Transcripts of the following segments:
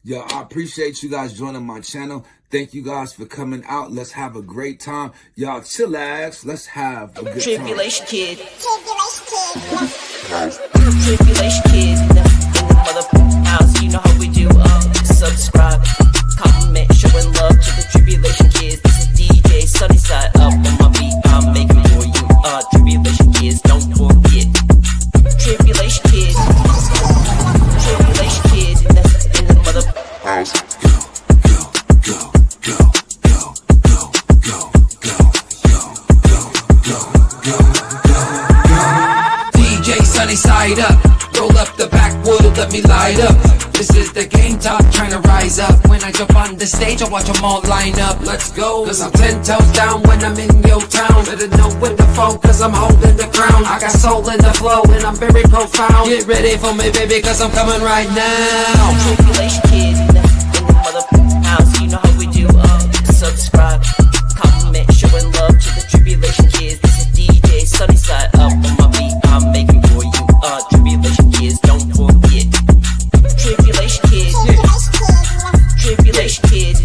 Yo, I appreciate you guys joining my channel. Thank you guys for coming out. Let's have a great time. Y'all chillax. Let's have a good time. Tribulation kid. Tribulation kid. In the mother house, you know how we do. Subscribe, comment, showing love to the Tribulation kids. This is DJ Sunnyside up on my beat. I'm making for you. Tribulation kids, don't forget. Tribulation kid. Tribulation kid. In the mother house. Side up, roll up the backwood, let me light up. This is the game top, trying to rise up. When I jump on the stage, I watch them all line up. Let's go, cause I'm 10 toes down when I'm in your town. Better know when to fall, cause I'm holding the crown. I got soul in the flow and I'm very profound. Get ready for me, baby, cause I'm coming right now. Tribulation kid, in the mother house, you know how we do. Subscribe, comment, showing love to the Tribulation kids. This is DJ Sunnyside up on my beat. I'm making for you. Tribulation kids, don't forget. Tribulation kids. Tribulation kids.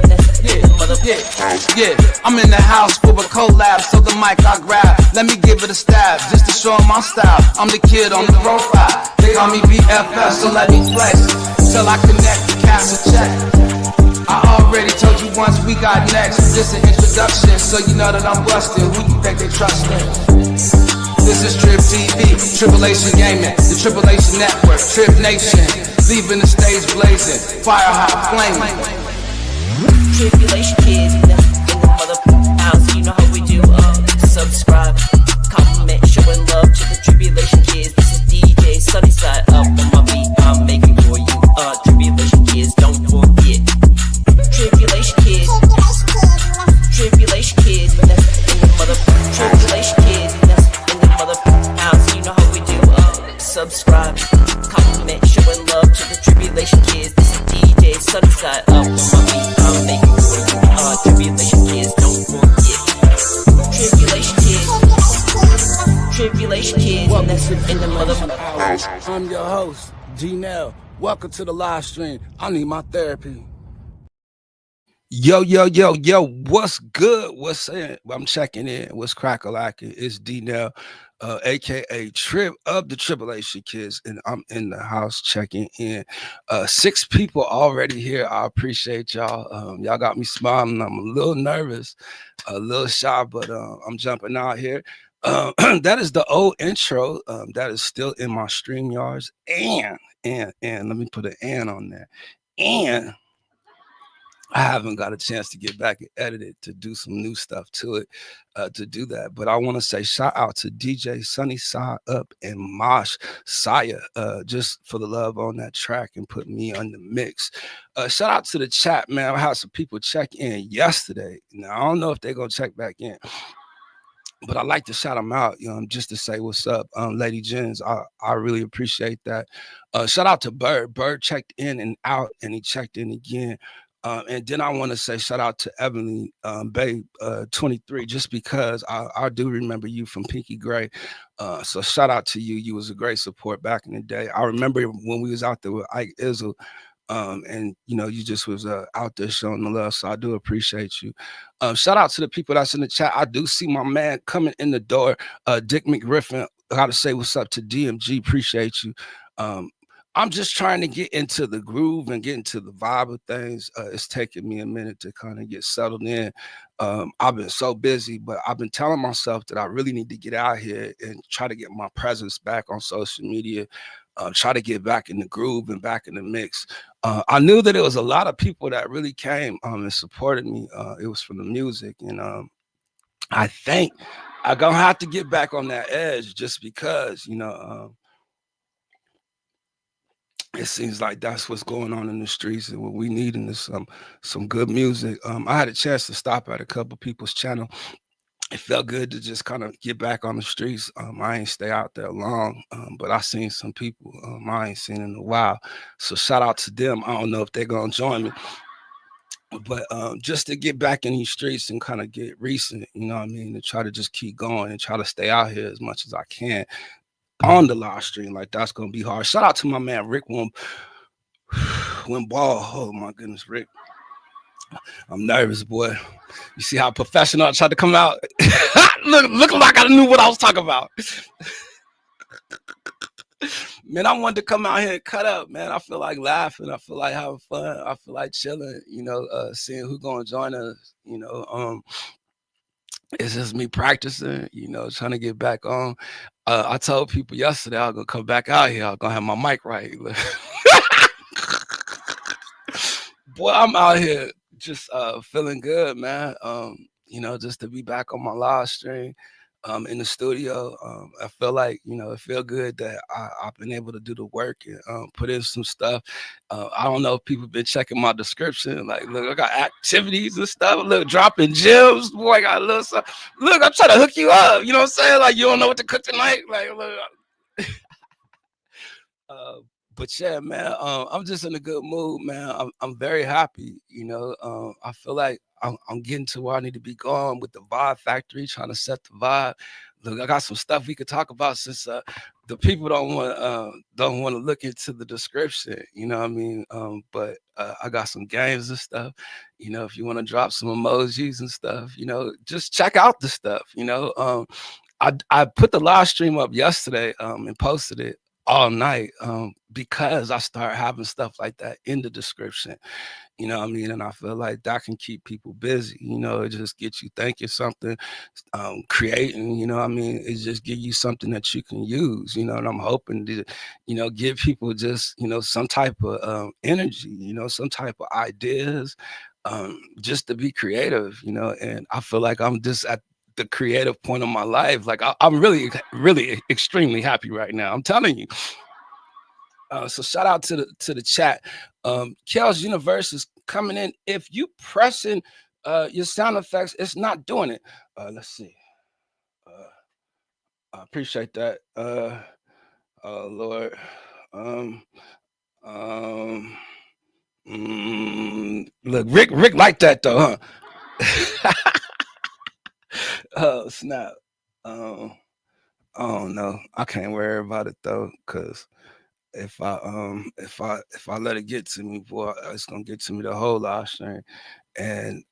Yeah, I'm in the house for a collab, so the mic I grab. Let me give it a stab, just to show 'em my style. I'm the kid on the profile. They call me BFF, so let me flex till I connect the cash a check. I already told you once, we got next. This an introduction, so you know that I'm busted. Who you think they trustin'? This is Trib TV, Tribulation Gaming, the Tribulation Network, Trib Nation, leaving the stage blazing, fire hot flaming. Tribulation kids, in the mother house, you know how we do. Subscribe, comment, showing love to the Tribulation kids. This is DJ Sunnyside up on my beat. I'm making for you. Tribulation kids, don't forget. Tribulation kids. Tribulation kids, in the mother. Tribulation kids, in the mother house, you know how we do. Subscribe, comment, showing love to the Tribulation kids. This is DJ Sunnyside up on my beat. I'm making for you. Tribulation kids, don't forget. Tribulation kids. Tribulation kids, in the mother house. I'm your host, G-Nell. Welcome to the live stream. I need my therapy. Yo, what's good? What's in? I'm checking in. What's crack-a-lacking? It's D-Nell, aka Trib of the Tribulation Kids, and I'm in the house checking in. 6 people already here. I appreciate y'all. Y'all got me smiling. I'm a little nervous, a little shy, but I'm jumping out here. That is the old intro that is still in my StreamYards, and let me put an and on there, and I haven't got a chance to get back and edit it to do some new stuff to it to do that. But I want to say shout out to DJ Sunnyside Up and Mosh Saya just for the love on that track and put me on the mix. Shout out to the chat, man. I had some people check in yesterday. Now, I don't know if they're going to check back in, but I like to shout them out, just to say what's up. Lady Jens, I really appreciate that. Shout out to Bird. Bird checked in and out, and he checked in again. And then I want to say shout out to Evelyn Babe 23, just because I do remember you from Pinky Gray. So shout out to you. You was a great support back in the day. I remember when we was out there with Ike Izzle, and you just was out there showing the love. So I do appreciate you. Shout out to the people that's in the chat. I do see my man coming in the door, Dick McGriffin. I gotta say what's up to DMG. Appreciate you. I'm just trying to get into the groove and get into the vibe of things. It's taking me a minute to kind of get settled in. I've been so busy, but I've been telling myself that I really need to get out here and try to get my presence back on social media, try to get back in the groove and back in the mix. I knew that it was a lot of people that really came and supported me. It was from the music. And I think I'm going to have to get back on that edge just because, it seems like that's what's going on in the streets, and what we need is some good music. I had a chance to stop at a couple people's channel. It felt good to just kind of get back on the streets. I ain't stay out there long, but I seen some people I ain't seen in a while. So shout out to them. I don't know if they're gonna join me, but just to get back in these streets and kind of get recent, to try to just keep going and try to stay out here as much as I can on the live stream. Like, that's gonna be hard. Shout out to my man Rick twin ball. Oh my goodness, Rick. I'm nervous, boy. You see how professional I tried to come out? Looking like I knew what I was talking about. Man, I wanted to come out here and cut up, man. I feel like laughing. I feel like having fun. I feel like chilling, seeing who gonna join us, it's just me practicing, trying to get back on. I told people yesterday I was gonna come back out here. I was gonna have my mic right. Boy, I'm out here just feeling good, man. Just to be back on my live stream in the studio. I feel like, it feel good that I've been able to do the work and put in some stuff. I don't know if people been checking my description. Like, look, I got activities and stuff. Look, dropping gems. Boy, I got a little stuff. Look, I'm trying to hook you up. You know what I'm saying? Like, you don't know what to cook tonight. Like, look. But yeah, man, I'm just in a good mood, man. I'm very happy. I feel like I'm getting to where I need to be going with the vibe factory, trying to set the vibe. Look, I got some stuff we could talk about since the people don't want to look into the description. You know what I mean? But I got some games and stuff. If you want to drop some emojis and stuff, just check out the stuff. I put the live stream up yesterday and posted it all night because I start having stuff like that in the description. You know what I mean? And I feel like that can keep people busy. It just gets you thinking something, creating, you know what I mean? It just give you something that you can use, and I'm hoping to, give people just, some type of energy, some type of ideas, just to be creative, and I feel like I'm just at the creative point of my life. Like I'm really, really extremely happy right now. I'm telling you. So shout out to the chat. Kel's Universe is coming in. If you pressing your sound effects, it's not doing it. Let's see. I appreciate that. Oh Lord. Look, Rick like that though, huh? Oh snap. Oh no, I can't worry about it though, because if I let it get to me, boy, it's gonna get to me the whole live stream. And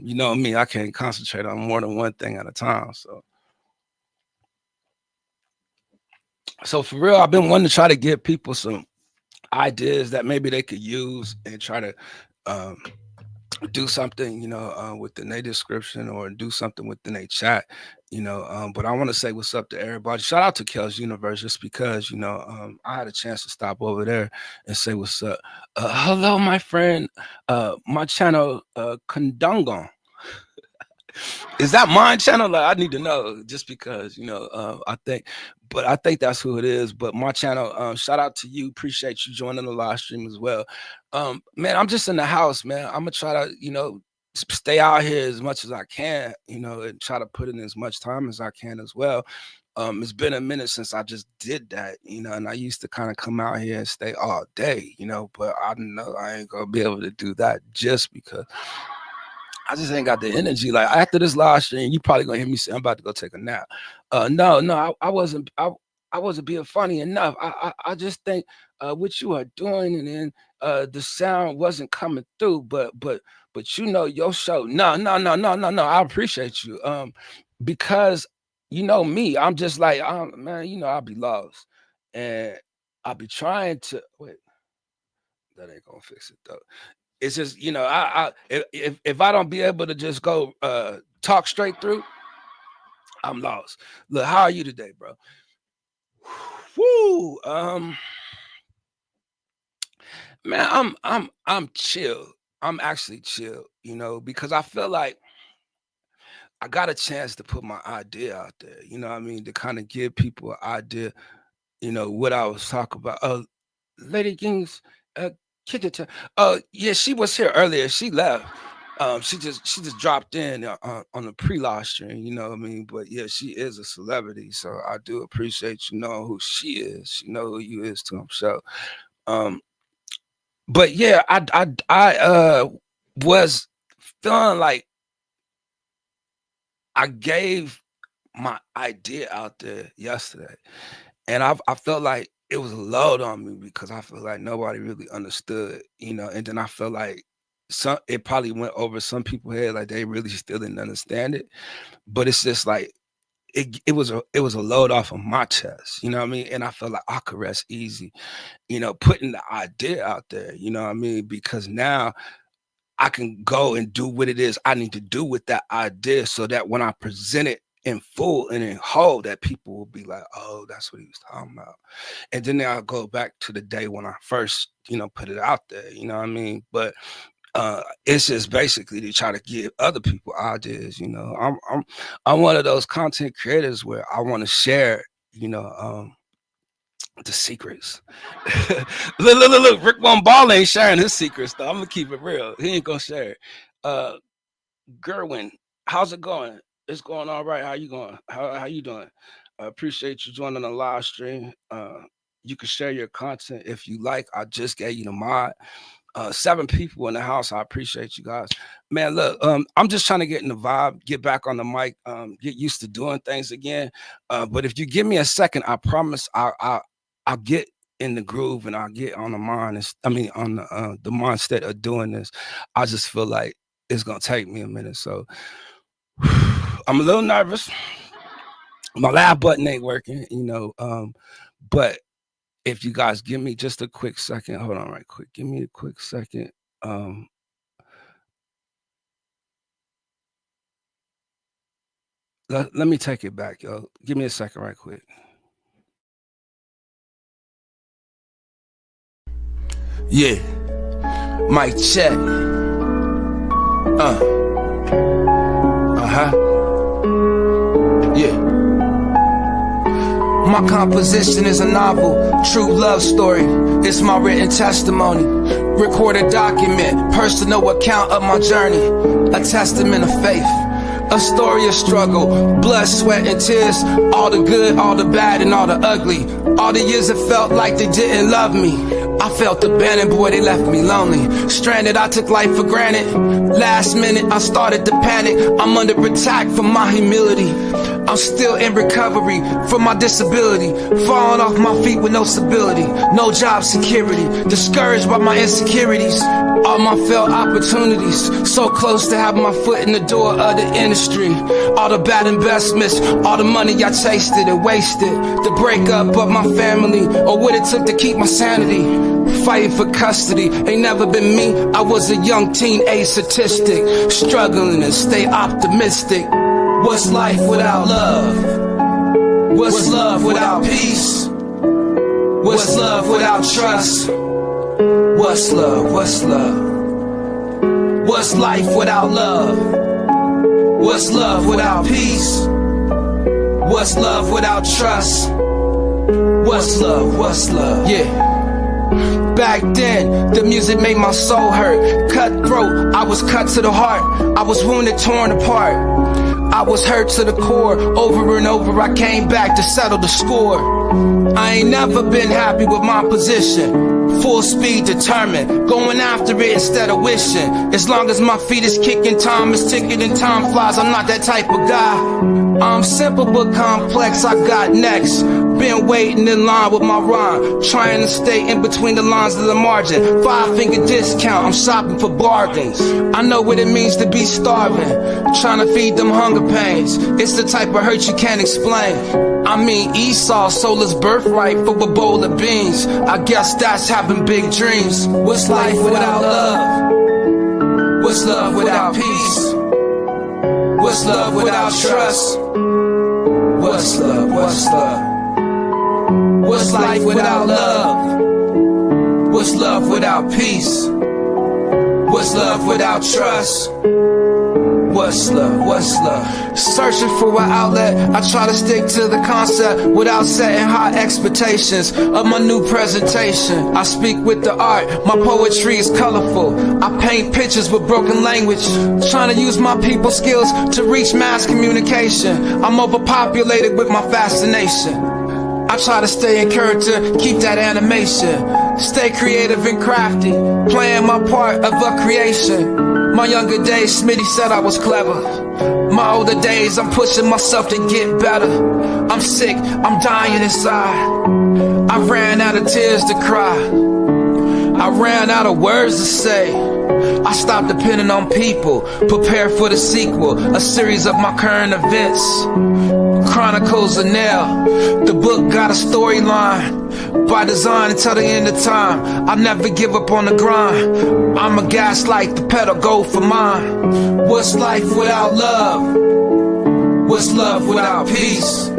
you know me, I can't concentrate on more than one thing at a time. So for real, I've been wanting to try to give people some ideas that maybe they could use and try to do something, within their description or do something within a chat, but I want to say what's up to everybody. Shout out to Kel's Universe, just because, I had a chance to stop over there and say what's up. Hello, my friend, my channel, Kondongon. Is that my channel? Like, I need to know, just because, I think that's who it is. But my channel, shout out to you. Appreciate you joining the live stream as well. Man, I'm just in the house, man. I'm gonna try to, stay out here as much as I can, and try to put in as much time as I can as well. It's been a minute since I just did that, and I used to kind of come out here and stay all day, but I know I ain't gonna be able to do that just because I just ain't got the energy. Like, after this live stream, you probably gonna hear me say I'm about to go take a nap. No, I wasn't. I wasn't being funny enough. I just think what you are doing, and then the sound wasn't coming through. But your show. No. I appreciate you. Because me, I'm just like, man. I'll be lost, and I'll be trying to wait. That ain't gonna fix it though. It's just, if I don't be able to just go talk straight through, I'm lost. Look, how are you today, bro? Woo. Man, I'm chill. I'm actually chill, because I feel like I got a chance to put my idea out there, what I mean, to kind of give people an idea, what I was talking about. Lady Kings, yeah, she was here earlier. She left. She just dropped in on the pre-live stream, you know what I mean? But yeah, she is a celebrity, so I do appreciate you knowing who she is. She know who you is too, I'm sure. But yeah, I was feeling like I gave my idea out there yesterday, and I felt like it was a load on me because I feel like nobody really understood, you know, and then I feel like it probably went over some people's head, like they really still didn't understand it. But it's just like it was a load off of my chest, you know what I mean? And I feel like I could rest easy, you know, putting the idea out there, you know what I mean? Because now I can go and do what it is I need to do with that idea, so that when I present it in full and in whole, that people will be like, oh, that's what he was talking about. And then I'll go back to the day when I first, you know, put it out there, you know what I mean? But it's just basically to try to give other people ideas, you know. I'm one of those content creators where I want to share, you know, the secrets. Look, Rick Von Ball ain't sharing his secrets though. I'm gonna keep it real. He ain't gonna share it. Gerwin, how's it going? It's going all right. How you going? How you doing? I appreciate you joining the live stream. You can share your content if you like. I just gave you the mod. 7 people in the house. I appreciate you guys. Man, look, I'm just trying to get in the vibe, get back on the mic, get used to doing things again. But if you give me a second, I promise I'll get in the groove and I'll get on the mind. On the mindset of doing this. I just feel like it's gonna take me a minute. So I'm a little nervous. My laugh button ain't working, you know. But if you guys give me just a quick second, hold on right quick. Give me a quick second. Let me take it back, yo. Give me a second right quick. Yeah. Mic check. Yeah. My composition is a novel, true love story. It's my written testimony, recorded document, personal account of my journey, a testament of faith, a story of struggle, blood, sweat, and tears, all the good, all the bad, and all the ugly. All the years it felt like they didn't love me. I felt abandoned, boy, they left me lonely. Stranded, I took life for granted. Last minute, I started to panic. I'm under attack for my humility. I'm still in recovery from my disability. Falling off my feet with no stability, no job security. Discouraged by my insecurities, all my failed opportunities. So close to having my foot in the door of the industry. All the bad investments, all the money I tasted and wasted. The breakup of my family, or what it took to keep my sanity. Fighting for custody, ain't never been me. I was a young teenage statistic, struggling to stay optimistic. What's life without love? What's love without peace? What's love without trust? What's love? What's love? What's life without love? What's love without peace? What's love without trust? What's love? What's love? Yeah. Back then, the music made my soul hurt. Cutthroat, I was cut to the heart. I was wounded, torn apart. I was hurt to the core. Over and over, I came back to settle the score. I ain't never been happy with my position. Full speed, determined, going after it instead of wishing. As long as my feet is kicking, time is ticking and time flies. I'm not that type of guy. I'm simple but complex, I got next. Been waiting in line with my rhyme, trying to stay in between the lines of the margin. 5-finger discount, I'm shopping for bargains. I know what it means to be starving, trying to feed them hunger pains. It's the type of hurt you can't explain. I mean, Esau sold his birthright for a bowl of beans. I guess that's having big dreams. What's life without love? What's love without peace? What's love without trust? What's love? What's love? What's life without love? What's love without peace? What's love without trust? What's love? What's love? Searching for an outlet, I try to stick to the concept without setting high expectations of my new presentation. I speak with the art, my poetry is colorful. I paint pictures with broken language, trying to use my people skills to reach mass communication. I'm overpopulated with my fascination. I try to stay in character, keep that animation. Stay creative and crafty, playing my part of a creation. My younger days, Smitty said I was clever. My older days, I'm pushing myself to get better. I'm sick, I'm dying inside. I ran out of tears to cry. I ran out of words to say. I stopped depending on people. Prepare for the sequel, a series of my current events. Chronicles of Nail. The book got a storyline by design until the end of time. I never give up on the grind. I'm a gaslight, the pedal go for mine. What's life without love? What's love without peace?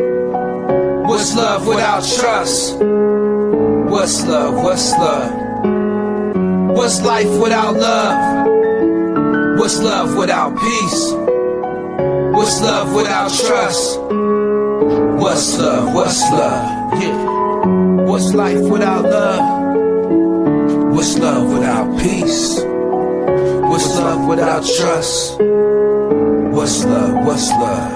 What's love without trust? What's love? What's love? What's life without love? What's love without peace? What's love without trust? What's love? What's love? Yeah. What's life without love? What's love without peace? What's love without trust? What's love? What's love?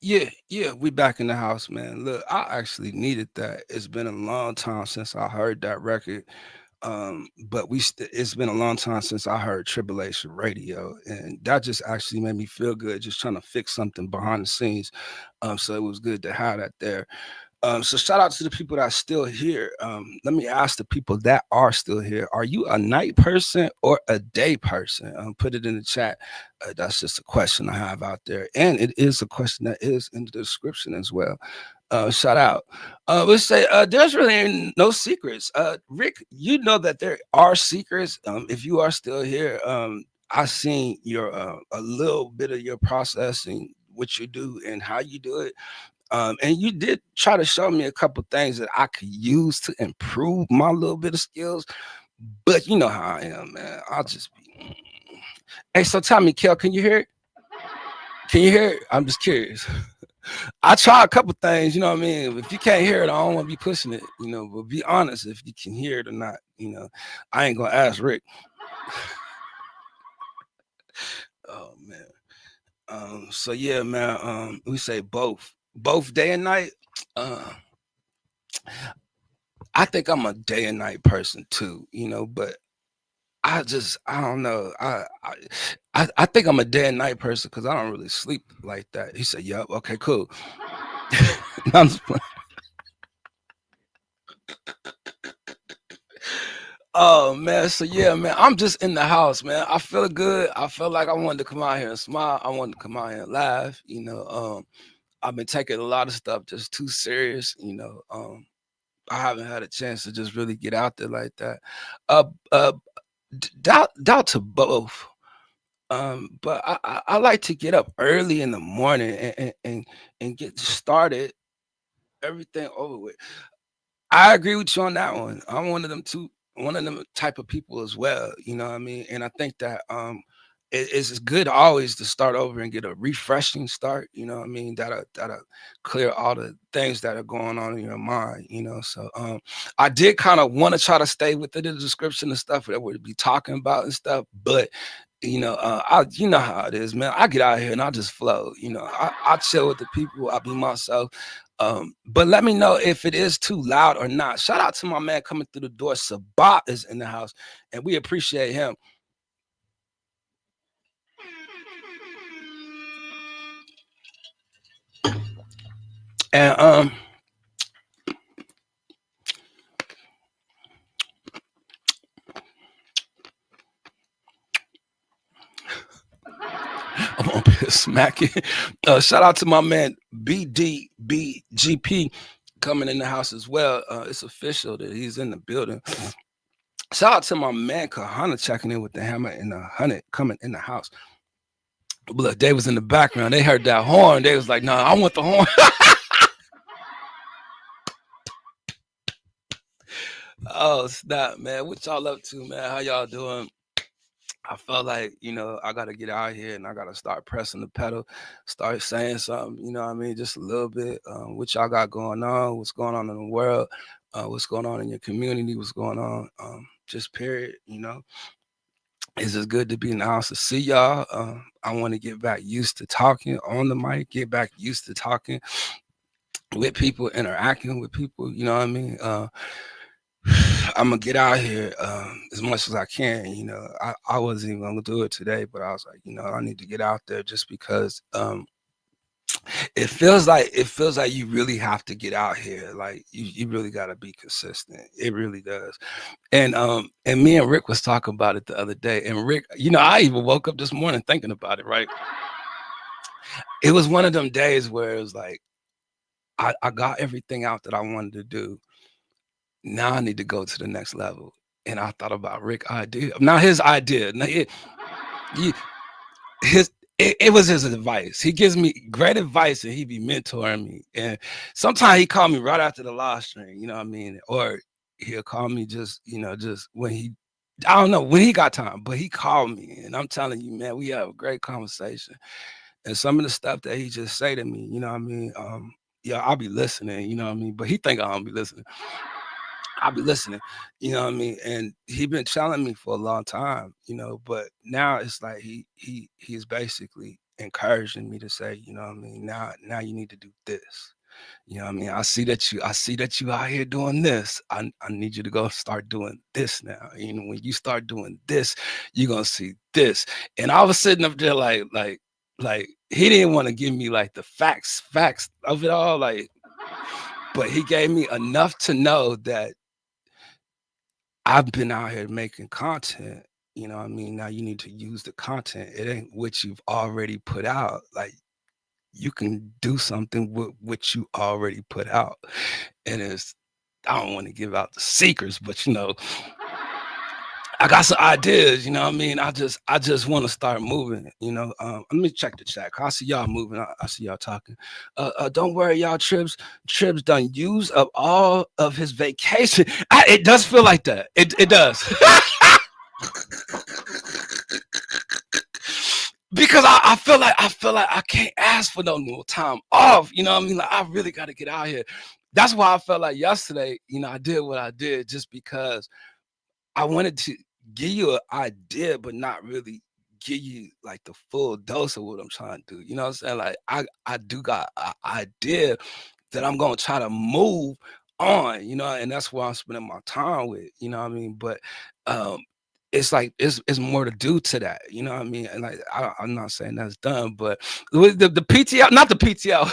Yeah. Yeah. We back in the house, man. Look, I actually needed that. It's been a long time since I heard that record. But it's been a long time since I heard Tribulation Radio, and that just actually made me feel good, just trying to fix something behind the scenes. So it was good to have that there. So shout out to the people that are still here. Let me ask the people that are still here: are you a night person or a day person? Put it in the chat. That's just a question I have out there, and it is a question that is in the description as well. Shout out. Let's say there's really no secrets. Rick, you know that there are secrets. If you are still here, I seen your a little bit of your processing, what you do and how you do it. And you did try to show me a couple things that I could use to improve my little bit of skills. But you know how I am, man. I'll just be. Hey, so tell me, Kel, can you hear it? Can you hear it? I'm just curious. I try a couple things, you know what I mean? If you can't hear it, I don't want to be pushing it, but be honest if you can hear it or not, I ain't gonna ask Rick. Oh man. So yeah, man, we say both day and night. I think I'm a day and night person too, but I don't know. I think I'm a day and night person because I don't really sleep like that. He said, "Yep, okay, cool." No, I'm just playing. Oh man, so yeah, man, I'm just in the house, man. I feel good. I felt like I wanted to come out here and smile. I wanted to come out here and laugh. I've been taking a lot of stuff just too serious. I haven't had a chance to just really get out there like that. Uh, uh, doubt to both. But I like to get up early in the morning and get started, everything over with. I agree with you on that one. I'm one of them too, one of them type of people as well. You know what I mean? And I think that it's good always to start over and get a refreshing start. You know what I mean? That'll clear all the things that are going on in your mind. So I did kind of want to try to stay within the description and stuff that we'd be talking about and stuff, but you know how it is, man. I get out here and I just flow. I chill with the people. I be myself. But let me know if it is too loud or not. Shout out to my man coming through the door. Sabat is in the house, and we appreciate him. And I'm on smacking. Shout out to my man BDBGP coming in the house as well. It's official that he's in the building. Shout out to my man Kahana checking in with the hammer and the 100 coming in the house. Look, they was in the background. They heard that horn. They was like, "No, I want the horn." Oh snap, man! What y'all up to, man? How y'all doing? I felt like, I got to get out here and I got to start pressing the pedal, start saying something, you know what I mean? Just a little bit. What y'all got going on, what's going on in the world, what's going on in your community, what's going on. just period. It's just good to be in the house to see y'all. I want to get back used to talking on the mic, get back used to talking with people, interacting with people. You know what I mean? I'm gonna get out here as much as I can. I wasn't even gonna do it today, but I was like, I need to get out there just because it feels like you really have to get out here. Like you really got to be consistent. It really does. And me and Rick was talking about it the other day. And Rick, I even woke up this morning thinking about it. Right? It was one of them days where it was like I got everything out that I wanted to do. Now I need to go to the next level. And I thought about Rick's idea. Now his idea. Now it was his advice. He gives me great advice and he be mentoring me. And sometimes he called me right after the live stream, you know what I mean? Or he'll call me just when I don't know, when he got time, but he called me. And I'm telling you, man, we have a great conversation. And some of the stuff that he just say to me, you know what I mean? Yeah, I'll be listening, you know what I mean? But he think I don't be listening. I'll be listening, you know what I mean? And he been telling me for a long time, but now it's like he's basically encouraging me to say, you know what I mean? Now you need to do this. You know what I mean? I see that you out here doing this. I need you to go start doing this now. When you start doing this, you're gonna see this. And I was sitting up there like he didn't want to give me like the facts of it all, but he gave me enough to know that I've been out here making content, you know what I mean? Now you need to use the content. It ain't what you've already put out. Like you can do something with what you already put out. And I don't want to give out the secrets, but I got some ideas, you know what I mean? I just want to start moving, let me check the chat. I see y'all moving. I see y'all talking. Don't worry, y'all. Trips done use up all of his vacation. It does feel like that. It does. Because I feel like I can't ask for no more time off. You know what I mean? Like I really got to get out here. That's why I felt like yesterday, I did what I did just because I wanted to give you an idea, but not really give you like the full dose of what I'm trying to do. You know what I'm saying? Like I do got an idea that I'm gonna try to move on, and that's why I'm spending my time with, you know what I mean? But it's like it's more to do to that, you know what I mean? And like I'm not saying that's done, but with the PTL, not the PTL.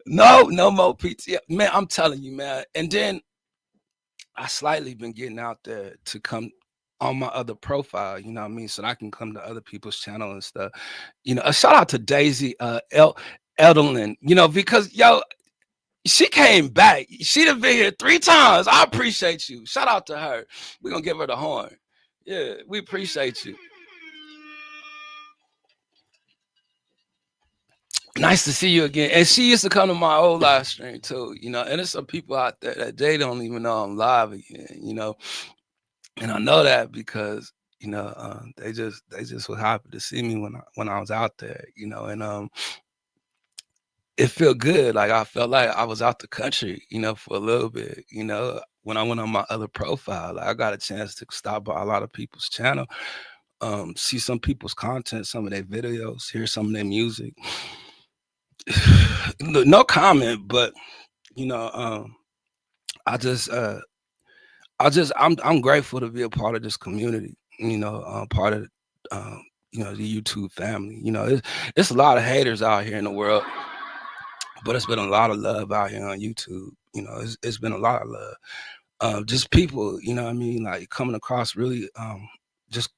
No more PTL, man. I'm telling you, man. And then I slightly been getting out there to come on my other profile, you know what I mean? So that I can come to other people's channel and stuff. A shout out to Daisy Edelin, because she came back. She'd have been here 3 times. I appreciate you. Shout out to her. We're gonna give her the horn. Yeah, we appreciate you. Nice to see you again. And she used to come to my old live stream too, and there's some people out there that they don't even know I'm live again, and I know that because they just were happy to see me when I was out there, and it felt good. Like I felt like I was out the country, for a little bit, when I went on my other profile. Like I got a chance to stop by a lot of people's channel, see some people's content, some of their videos, hear some of their music. No comment, but I'm grateful to be a part of this community, part of the YouTube family. It's a lot of haters out here in the world, but it's been a lot of love out here on YouTube. It's been a lot of love. Just people, what I mean, like coming across really just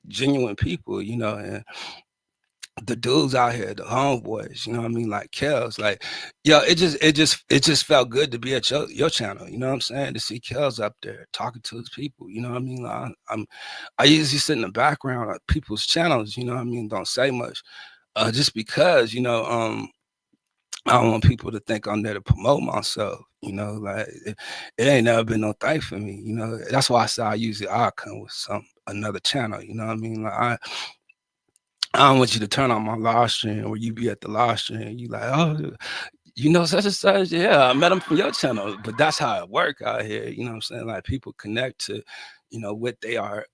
genuine people, and the dudes out here, the homeboys, what I mean, like Kels, like, it just felt good to be at your channel, you know what I'm saying? To see Kels up there talking to his people, what I mean? Like, I usually sit in the background of people's channels, what I mean? Don't say much, just because, I don't want people to think I'm there to promote myself, like it ain't never been no thing for me, That's why I say I come with another channel, what I mean? Like I don't want you to turn on my live stream or you be at the live stream. You like, oh, you know, such and such. Yeah, I met him from your channel, but that's how it work out here. You know what I'm saying? Like people connect to, you know, what they are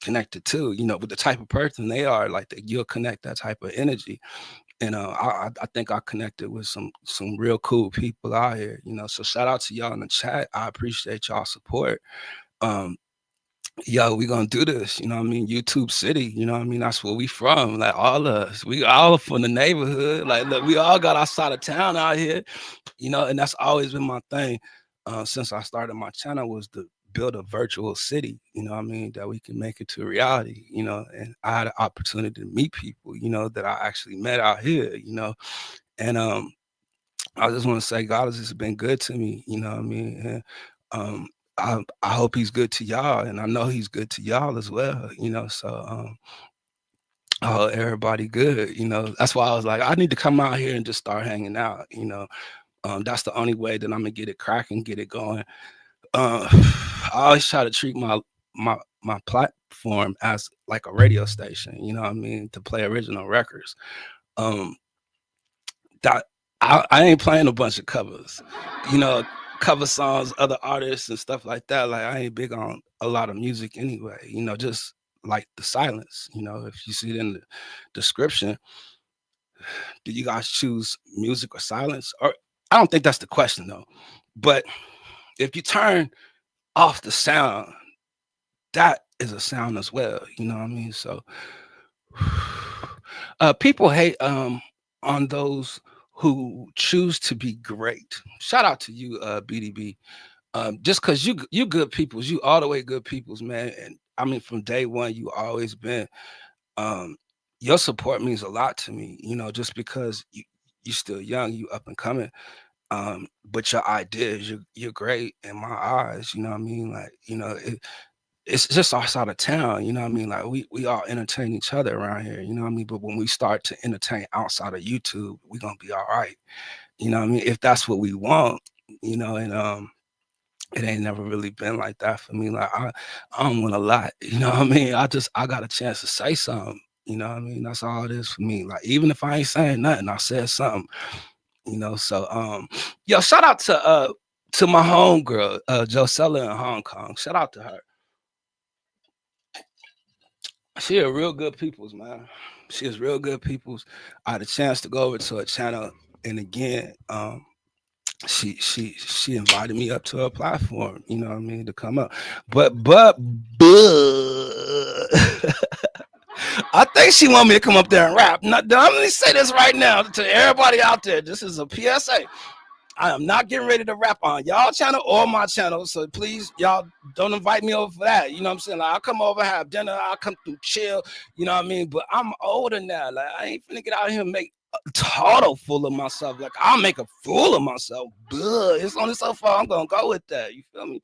connected to, you know, with the type of person they are, like you'll connect that type of energy. And I think I connected with some real cool people out here, you know. So shout out to y'all in the chat. I appreciate y'all support. Yo, we gonna do this, you know what I mean? YouTube City, you know what I mean? That's where we from. Like all of us, we all from the neighborhood. Like look, we all got our side of town out here, you know, and that's always been my thing since I started my channel, was to build a virtual city, you know what I mean, that we can make it to reality, you know. And I had an opportunity to meet people, you know, that I actually met out here, you know. And I just want to say God has just been good to me, you know what I mean? And I hope he's good to y'all, and I know he's good to y'all as well, you know. So I hope everybody good, you know. That's why I was like, I need to come out here and just start hanging out, you know. That's the only way that I'm gonna get it cracking, get it going. I always try to treat my platform as like a radio station, you know what I mean, to play original records. That I ain't playing a bunch of covers, you know, cover songs, other artists and stuff like that. Like I ain't big on a lot of music anyway, you know, just like the silence, you know. If you see it in the description, do you guys choose music or silence? Or I don't think that's the question though. But if you turn off the sound, that is a sound as well, you know what I mean? So people hate on those who choose to be great. Shout out to you, BDB. Just because you good peoples, you all the way good peoples, man. And I mean, from day one, you always been. Your support means a lot to me, you know, just because you still young, you up and coming. But your ideas, you're great in my eyes, you know what I mean? Like, you know, it's just outside of town, you know what I mean? Like we all entertain each other around here, you know what I mean? But when we start to entertain outside of YouTube, we're gonna be all right. You know what I mean? If that's what we want, you know. And it ain't never really been like that for me. Like I don't want a lot, you know what I mean? I got a chance to say something, you know what I mean? That's all it is for me. Like even if I ain't saying nothing, I said something, you know. So yo, shout out to my homegirl, Josella in Hong Kong. Shout out to her. She a real good peoples, man. She is real good peoples. I had a chance to go over to her channel, and again, she invited me up to her platform, you know what I mean, to come up. But I think she want me to come up there and rap. Now, let me say this right now to everybody out there. This is a PSA. I am not getting ready to rap on y'all channel or my channel. So please, y'all don't invite me over for that. You know what I'm saying? Like, I'll come over, have dinner, I'll come through chill, you know what I mean? But I'm older now. Like, I ain't finna get out here and make a total fool of myself. Like, I'll make a fool of myself. But it's only so far I'm gonna go with that. You feel me?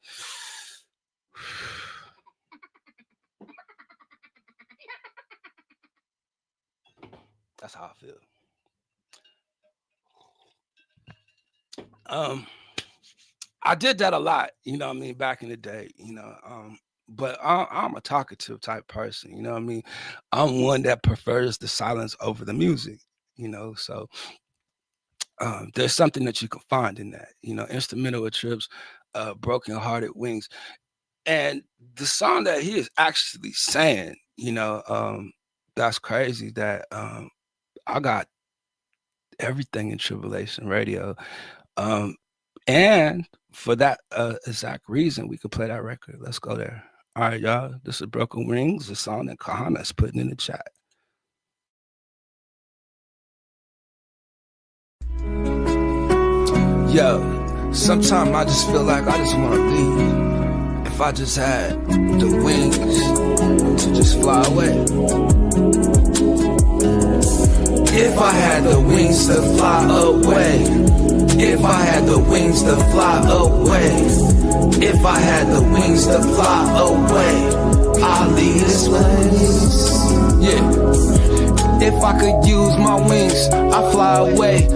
That's how I feel. I did that a lot, you know what I mean, back in the day, you know. But I'm a talkative type person, you know what I mean. I'm one that prefers the silence over the music, you know. So there's something that you can find in that, you know. Instrumental trips, broken hearted wings, and the song that he is actually saying, you know, that's crazy that I got everything in Tribulation Radio. And for that exact reason, we could play that record. Let's go there. All right, y'all. This is Broken Wings, the song that Kahana's putting in the chat. Yo, sometimes I just feel like I just want to leave. If I just had the wings to just fly away. If I had the wings to fly away. If I had the wings to fly away. If I had the wings to fly away, I'll leave this place. Yeah. If I could use my wings, I'd fly away.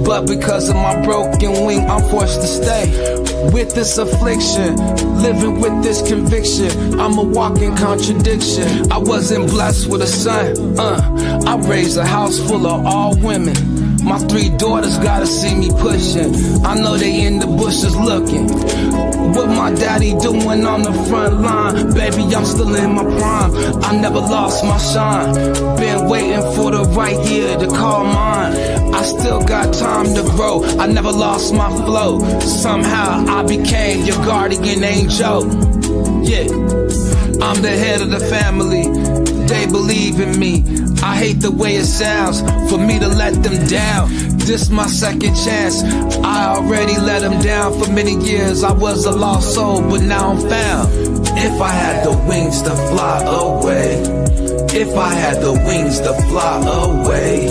But because of my broken wing, I'm forced to stay. With this affliction, living with this conviction, I'm a walking contradiction. I wasn't blessed with a son, I raised a house full of all women. My 3 daughters gotta see me pushing. I know they in the bushes looking. What my daddy doing on the front line? Baby, I'm still in my prime. I never lost my shine. Been waiting for the right year to call mine. I still got time to grow. I never lost my flow. Somehow I became your guardian angel. Yeah, I'm the head of the family. They believe in me. I hate the way it sounds for me to let them down. This my second chance. I already let them down for many years. I was a lost soul, but now I'm found. If I had the wings to fly away, if I had the wings to fly away,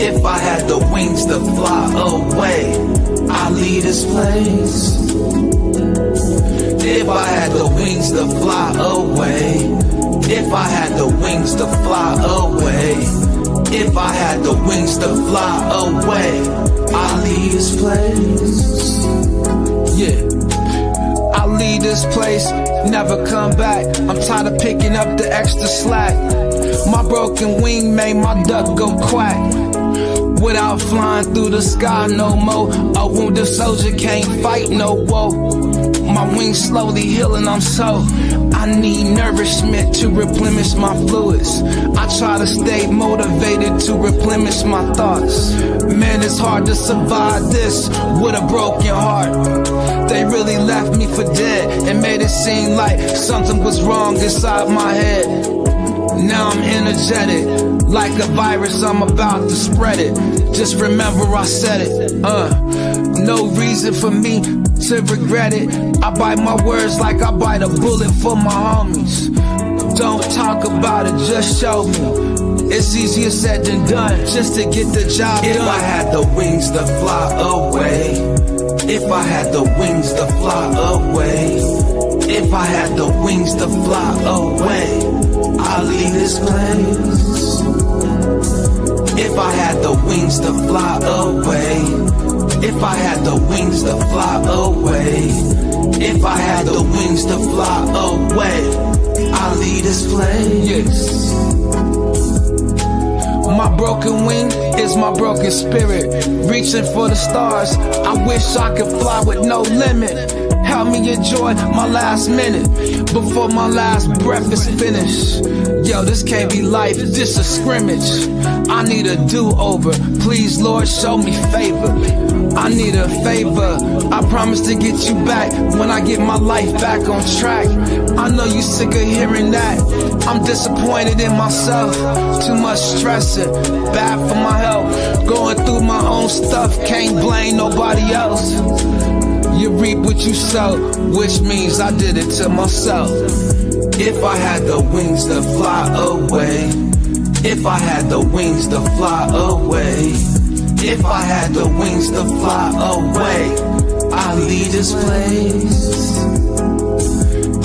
if I had the wings to fly away, I'd leave this place. If I had the wings to fly away, if I had the wings to fly away, if I had the wings to fly away, I'll leave this place. Yeah, I'll leave this place, never come back. I'm tired of picking up the extra slack. My broken wing made my duck go quack. Without flying through the sky no more, a wounded soldier can't fight no war. My wings slowly healing, I need nourishment to replenish my fluids. I try to stay motivated to replenish my thoughts. Man, it's hard to survive this with a broken heart. They really left me for dead and made it seem like something was wrong inside my head. Now I'm energetic, like a virus, I'm about to spread it. Just remember I said it, no reason for me to regret it. I bite my words like I bite a bullet for my homies. Don't talk about it, just show me. It's easier said than done, just to get the job done. If I had the wings to fly away, if I had the wings to fly away, if I had the wings to fly away, I'll leave this place. If I had the wings to fly away, if I had the wings to fly away, if I had the wings to fly away, I'll leave this place. Yes. My broken wing is my broken spirit, reaching for the stars. I wish I could fly with no limit. Help me enjoy my last minute before my last breath is finished. Yo, this can't be life, this a scrimmage. I need a do-over, please Lord show me favor. I need a favor, I promise to get you back when I get my life back on track. I know you sick of hearing that, I'm disappointed in myself. Too much stressing, bad for my health. Going through my own stuff, can't blame nobody else. You reap what you sow, which means I did it to myself. If I had the wings to fly away, if I had the wings to fly away, if I had the wings to fly away, I'd leave this place.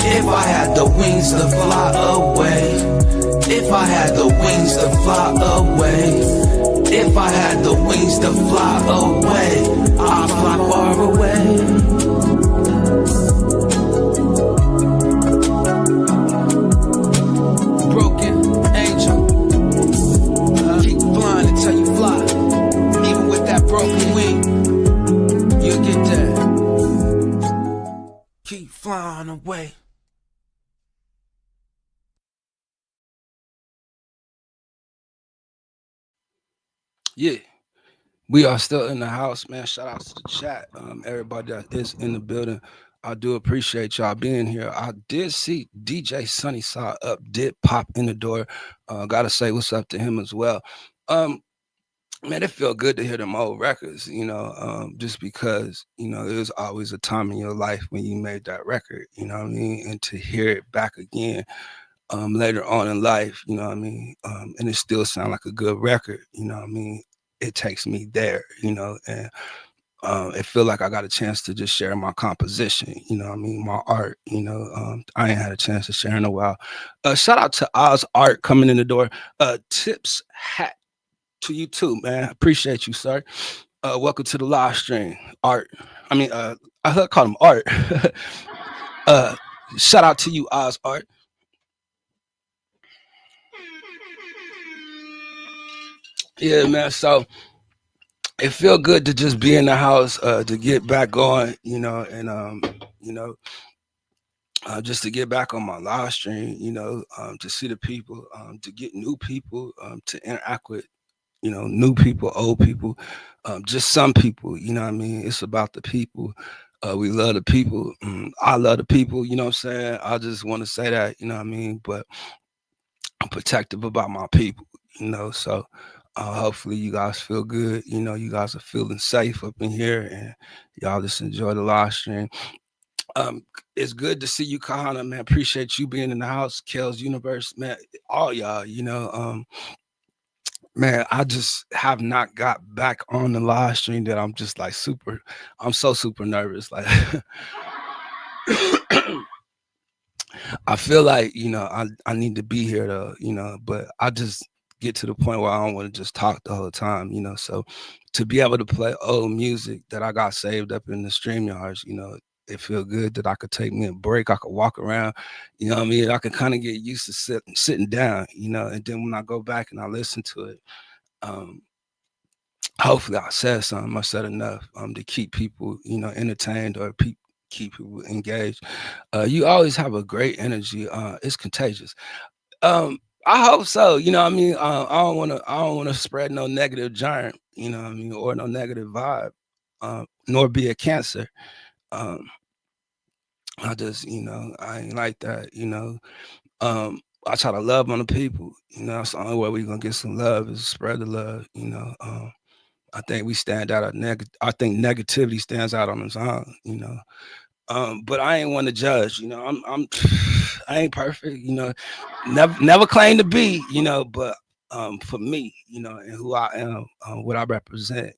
If I had the wings to fly away, if I had the wings to fly away, if I had the wings to fly away, I'd fly far away. Broken wing, you'll get there. Keep flying away. Yeah, we are still in the house, man. Shout out to the chat, everybody that is in the building. I do appreciate y'all being here. I did see DJ Sunnyside up, did pop in the door. Gotta say what's up to him as well. Man, it felt good to hear them old records, just because, there's always a time in your life when you made that record, you know what I mean? And to hear it back again later on in life, you know what I mean? And it still sound like a good record, you know what I mean? It takes me there, and it feel like I got a chance to just share my composition, you know what I mean? My art, I ain't had a chance to share in a while. Shout out to Oz Art coming in the door. Tips hat to you too, man. Appreciate you, sir. Welcome to the live stream. Art. I call him Art. Shout out to you, Oz Art. Yeah, man. So it feel good to just be in the house, to get back going, and you know, just to get back on my live stream, to see the people, to get new people, to interact with, new people, old people, just some people, you know what I mean? It's about the people. We love the people. I love the people, you know what I'm saying? I just want to say that, you know what I mean? But I'm protective about my people, so hopefully you guys feel good. You guys are feeling safe up in here, and y'all just enjoy the live stream. Um, it's good to see you, Kahana, man. Appreciate you being in the house, Kel's Universe, man. All y'all, man, I just have not got back on the live stream that I'm just like I'm so super nervous. Like I feel like, I need to be here to, but I just get to the point where I don't want to just talk the whole time, so to be able to play old music that I got saved up in the stream yards, it feel good that I could take me a break. I could walk around, you know what I mean? I could kind of get used to sitting down, and then when I go back and I listen to it, hopefully I said something, I said enough to keep people, entertained or keep people engaged. You always have a great energy. It's contagious. I hope so. You know what I mean? I don't wanna spread no negative germ, you know what I mean, or no negative vibe, nor be a cancer. Um, I just, I ain't like that, I try to love on the people, that's the only way we're gonna get some love is spread the love, I think we stand out I think negativity stands out on its own, but I ain't want to judge, I ain't perfect, never claim to be, but for me, and who I am, what I represent,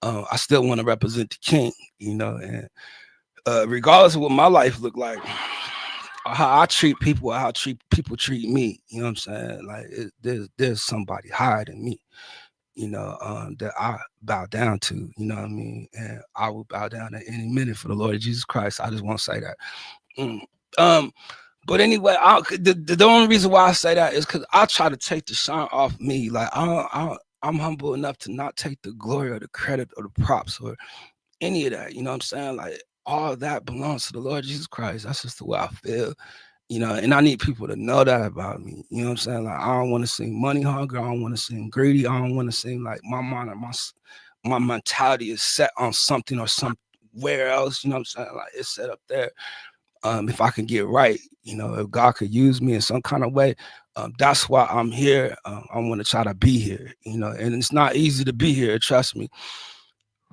I still want to represent the king, and regardless of what my life look like, how I treat people, how people treat me, you know what I'm saying? Like there's somebody higher than me, that I bow down to, you know what I mean? And I will bow down at any minute for the Lord Jesus Christ. I just want to say that. Mm. But anyway, the only reason why I say that is because I try to take the shine off me. Like I'm humble enough to not take the glory or the credit or the props or any of that. You know what I'm saying? Like all of that belongs to the Lord Jesus Christ. That's just the way I feel. And I need people to know that about me. You know what I'm saying? Like, I don't want to seem money hungry. I don't want to seem greedy. I don't want to seem like my mind or my mentality is set on something or somewhere else. You know what I'm saying? Like, it's set up there. If I can get right, if God could use me in some kind of way, that's why I'm here. I want to try to be here, and it's not easy to be here. Trust me.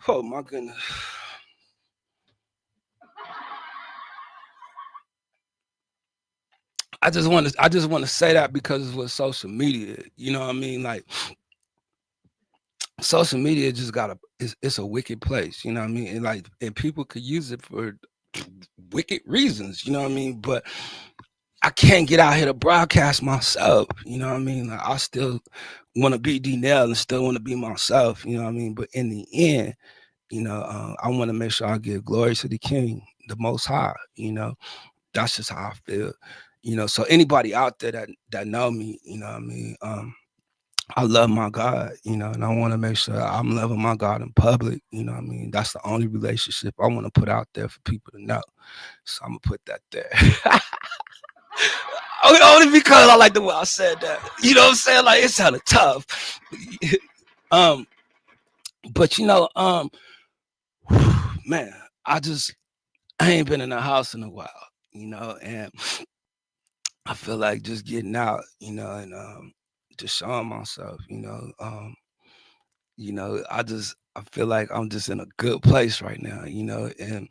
Oh, my goodness. I just want to say that because it's with social media, you know what I mean? Like social media just it's a wicked place, you know what I mean? And people could use it for wicked reasons, you know what I mean? But I can't get out here to broadcast myself, you know what I mean? Like I still want to be D-Nell and still want to be myself, you know what I mean? But in the end, I want to make sure I give glory to the King, the Most High, that's just how I feel. So anybody out there that know me, you know what I mean? I love my God, and I want to make sure I'm loving my God in public, you know what I mean? That's the only relationship I want to put out there for people to know. So I'm gonna put that there. Only because I like the way I said that. You know what I'm saying? Like it sounded tough. But man, I ain't been in the house in a while, and I feel like just getting out, and just showing myself, I feel like I'm just in a good place right now, and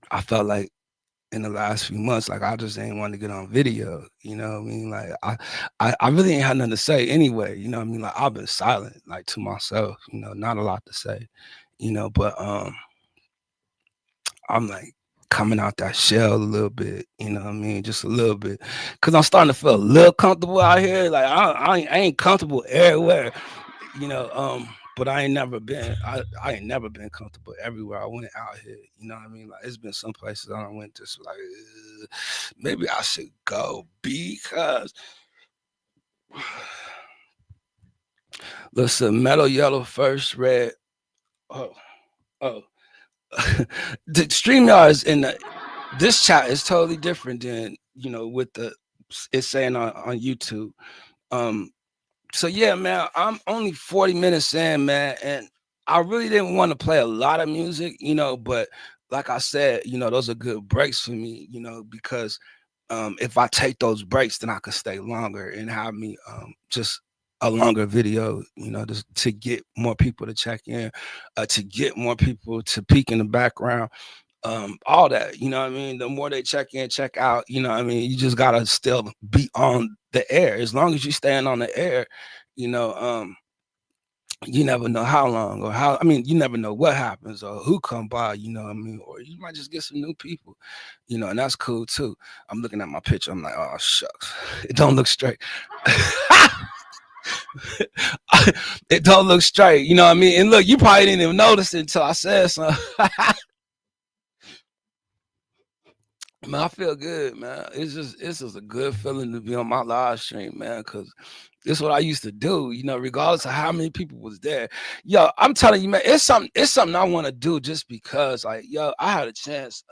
I felt like in the last few months, like I just ain't want to get on video, you know what I mean? Like I really ain't had nothing to say anyway, you know what I mean? Like I've been silent, like to myself, not a lot to say, but I'm like coming out that shell a little bit, you know what I mean? Just a little bit. Cause I'm starting to feel a little comfortable out here. Like I ain't comfortable everywhere, but I ain't never been ain't never been comfortable everywhere I went out here. You know what I mean? Like it's been some places I went just like maybe I should go because Listen, metal yellow first, red. Oh, oh. The StreamYard is in this chat is totally different than with the it's saying on YouTube. Um, so yeah, man, I'm only 40 minutes in, man, and I really didn't want to play a lot of music, but like I said, those are good breaks for me, because if I take those breaks, then I could stay longer and have me just a longer video, just to get more people to check in, to get more people to peek in the background, all that, what I mean? The more they check in, check out, what I mean? You just gotta still be on the air. As long as you staying on the air, you never know how long or how, I mean, you never know what happens or who come by, what I mean? Or you might just get some new people, and that's cool too. I'm looking at my picture, I'm like, oh shucks, it don't look straight. It don't look straight, what I mean? And look, you probably didn't even notice it until I said something. Man, I feel good, man. It's just a good feeling to be on my live stream, man, because this is what I used to do, regardless of how many people was there. Yo, I'm telling you, man, it's something I want to do just because, like, yo, I had a chance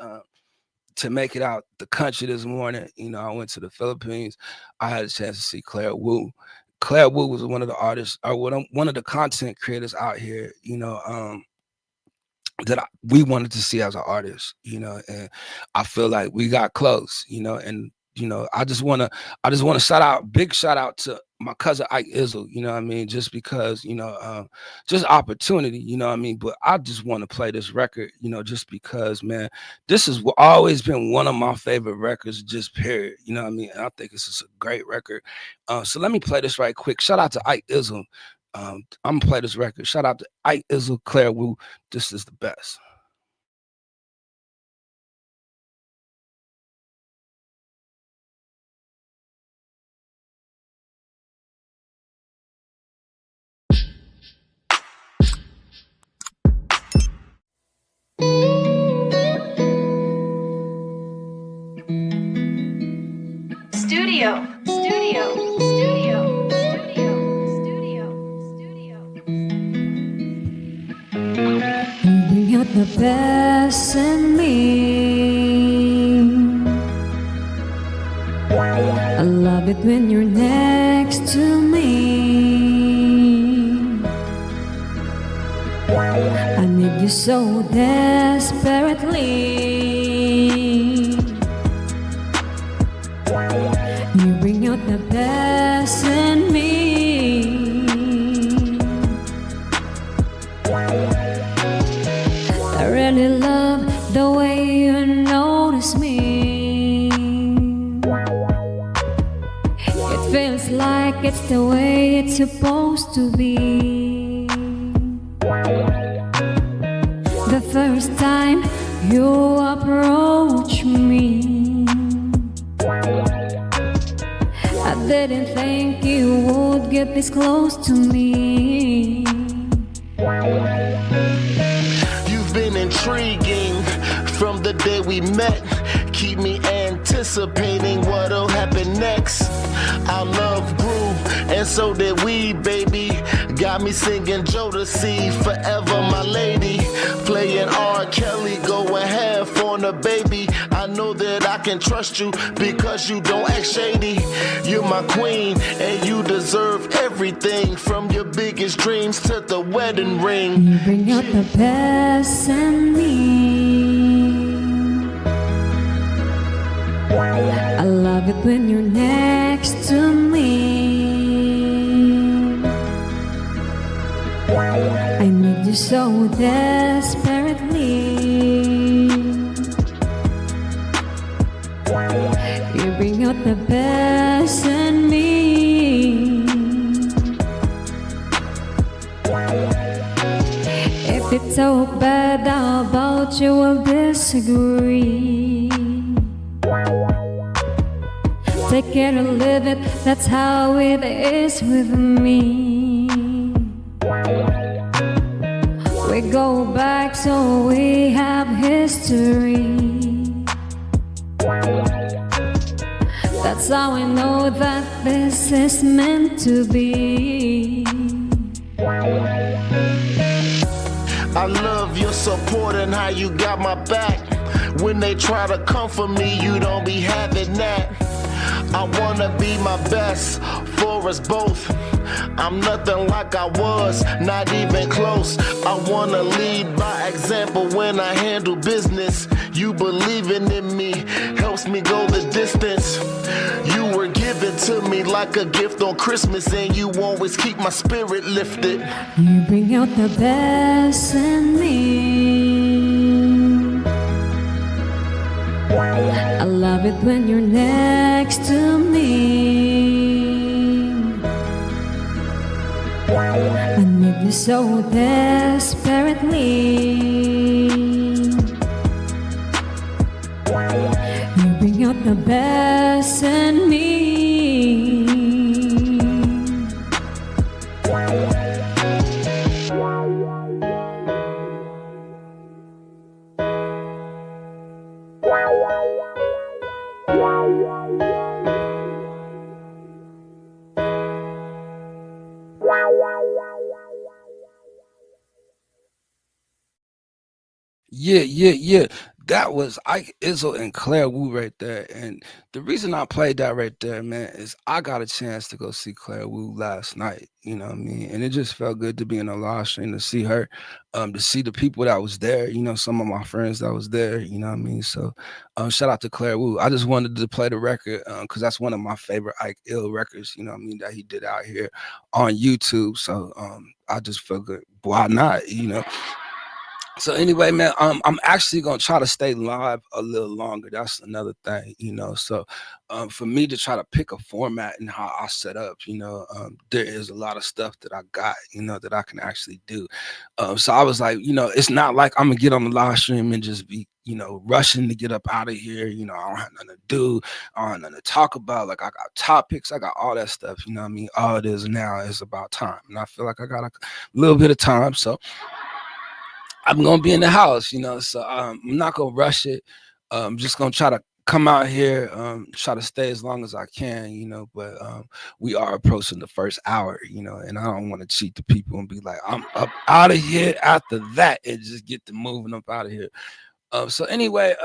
to make it out the country this morning. I went to the Philippines. I had a chance to see Claire Wu. Claire Wu was one of the artists, or one of the content creators out here, that we wanted to see as an artist, and I feel like we got close, and I just want to big shout out to my cousin Ike Izzle, what I mean, just because, just opportunity, what I mean, but I just want to play this record, just because, man, this has always been one of my favorite records, just period, what I mean, and I think it's just a great record. So let me play this right quick. Shout out to Ike Izzle. I'm gonna play this record. Shout out to Ike Izzle, Claire Wu. This is the best. Studio. Bring out the best in me. I love it when you're next to me. I need you so desperately. You bring out the best in me. I really love the way you notice me. It feels like it's the way it's supposed to be. The first time you approach me, I didn't think you would get this close to me. You've been intriguing from the day we met. Keep me anticipating what'll happen next. Our love grew, and so did we, baby. Got me singing Jodeci, forever my lady. Playing R. Kelly, going half on a baby. I know that I can trust you because you don't act shady. You're my queen, and you deserve everything, from your biggest dreams to the wedding ring. You bring out the best in me. I love it when you're next to me. I need you so desperately. You bring out the best in me. If you talk bad about you, we'll disagree. Take it or leave it, that's how it is with me. We go back so we have history. That's how I know that this is meant to be. I love your support and how you got my back. When they try to comfort me, you don't be having that. I wanna be my best for us both. I'm nothing like I was, not even close. I wanna lead by example when I handle business. You believing in me helps me go the distance. You were given to me like a gift on Christmas, and you always keep my spirit lifted. You bring out the best in me. I love it when you're next to me. I need you so desperately. You bring out the best in me. Yeah. That was Ike Izzo and Claire Wu right there. And the reason I played that right there, man, is I got a chance to go see Claire Wu last night. You know what I mean? And it just felt good to be in a live stream, to see her, to see the people that was there, you know, some of my friends that was there, you know what I mean? So shout out to Claire Wu. I just wanted to play the record because that's one of my favorite Ike Ill records, you know what I mean, that he did out here on YouTube. So I just felt good. Why not, you know? So anyway, man, I'm actually gonna try to stay live a little longer. That's another thing, you know. So for me to try to pick a format and how I set up, you know, there is a lot of stuff that I got, you know, that I can actually do. So I was like, you know, it's not like I'm gonna get on the live stream and just be, you know, rushing to get up out of here. You know, I don't have nothing to do. I don't have nothing to talk about. Like, I got topics, I got all that stuff, you know what I mean? All it is now is about time. And I feel like I got a little bit of time. So I'm gonna be in the house, you know, so I'm not gonna rush it. I'm just gonna try to come out here, try to stay as long as I can, you know, but we are approaching the first hour, you know, and I don't want to cheat the people and be like, I'm up out of here after that and just get to moving up out of here. So anyway,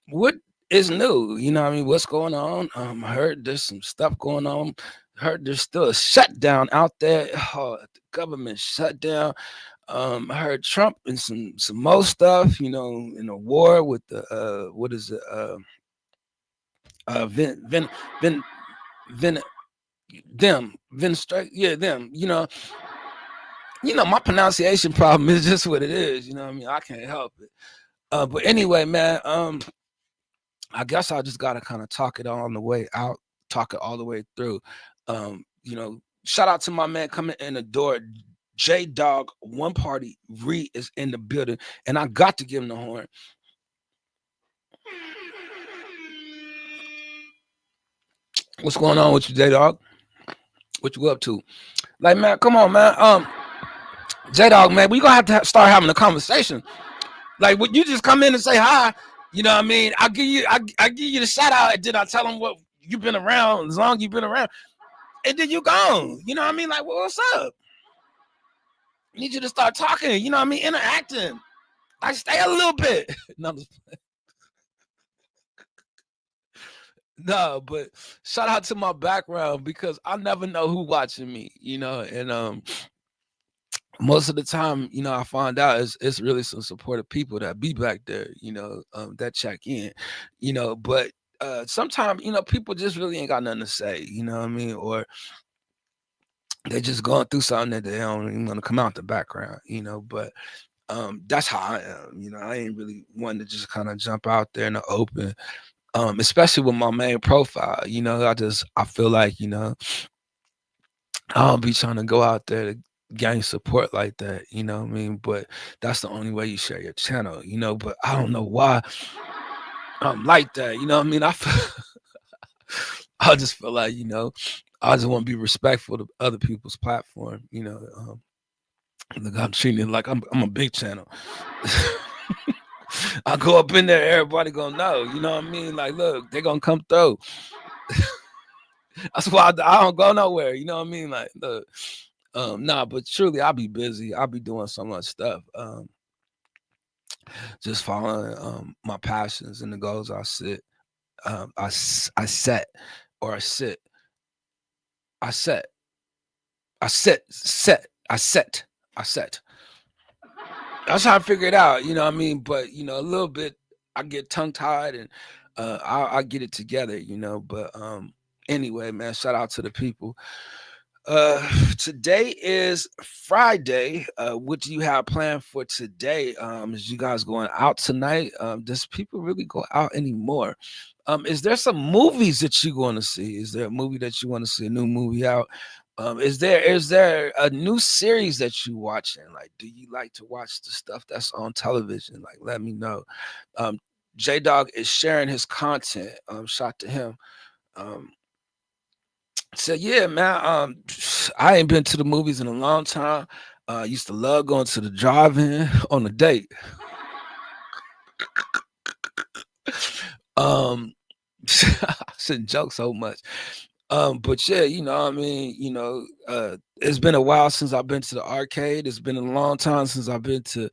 what is new? You know what I mean? What's going on? I heard there's some stuff going on. Heard there's still a shutdown out there. Oh, the government shutdown. I heard Trump and some more stuff, you know, in a war with the what is it? Them, you know, my pronunciation problem is just what it is, you know what I mean? I can't help it. But anyway, man, I guess I just gotta kind of talk it on the way out, talk it all the way through. You know, shout out to my man coming in the door. J Dog, One Party, Re is in the building, and I got to give him the horn. What's going on with you, J Dog? What you up to? Like, man, come on, man. J Dog, man, we gonna have to start having a conversation. Like, would you just come in and say hi? You know what I mean? I give you the shout out, and then I tell them what you've been around, as long as you've been around, and then you gone. You know what I mean? Like, well, what's up? Need you to start talking, you know what I mean? Interacting. Like, stay a little bit. No, but shout out to my background, because I never know who watching me, you know, and most of the time, you know, I find out it's really some supportive people that be back there, you know, that check in, you know, but sometimes, you know, people just really ain't got nothing to say, you know what I mean? Or they're just going through something that they don't even want to come out the background, you know, but that's how I am, you know. I ain't really one to just kind of jump out there in the open, especially with my main profile, you know. I feel like, you know, I don't be trying to go out there to gain support like that, you know what I mean? But that's the only way you share your channel, you know. But I don't know why I'm like that, you know what I mean? I just feel like, you know, I just want to be respectful to other people's platform, you know. Look, I'm treating it like I'm a big channel. I go up in there, everybody gonna know, you know what I mean? Like, look, they gonna come through. That's why I don't go nowhere, you know what I mean? Like, look, Nah, but truly, I'll be busy. I'll be doing so much stuff. Just following my passions and the goals I set or I sit. I set. I set. Set. I set. I set. I was trying to figure it out, you know what I mean? But a little bit I get tongue tied and I get it together, But anyway, man, shout out to the people. Today is Friday. What do you have planned for today? Is you guys going out tonight? Does people really go out anymore? Is there some movies that you're going to see? Is there a movie that you want to see, a new movie out? Is there a new series that you watching? Like, do you like to watch the stuff that's on television? Like, let me know. J Dog is sharing his content. Shout to him. So yeah, man. I ain't been to the movies in a long time. Used to love going to the drive-in on a date. I shouldn't joke so much. But yeah, what I mean, it's been a while since I've been to the arcade. It's been a long time since I've been to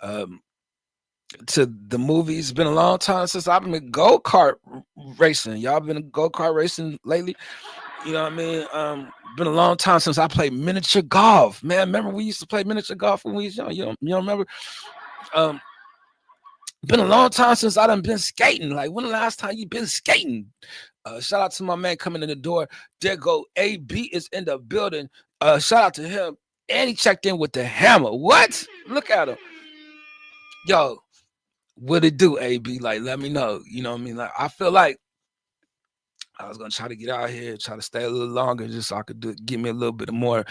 the movies. It's been a long time since I've been go-kart racing. Y'all been go-kart racing lately? You know what I mean? Been a long time since I played miniature golf. Man, remember we used to play miniature golf when we was young? You don't remember? Been a long time since I done been skating. Like, when the last time you been skating? Shout out to my man coming in the door. There go AB is in the building. Shout out to him. And he checked in with the hammer. What? Look at him. Yo, what it do, AB? Like, let me know. You know what I mean? Like, I feel like I was gonna try to get out here, try to stay a little longer, just so I could give me a little bit more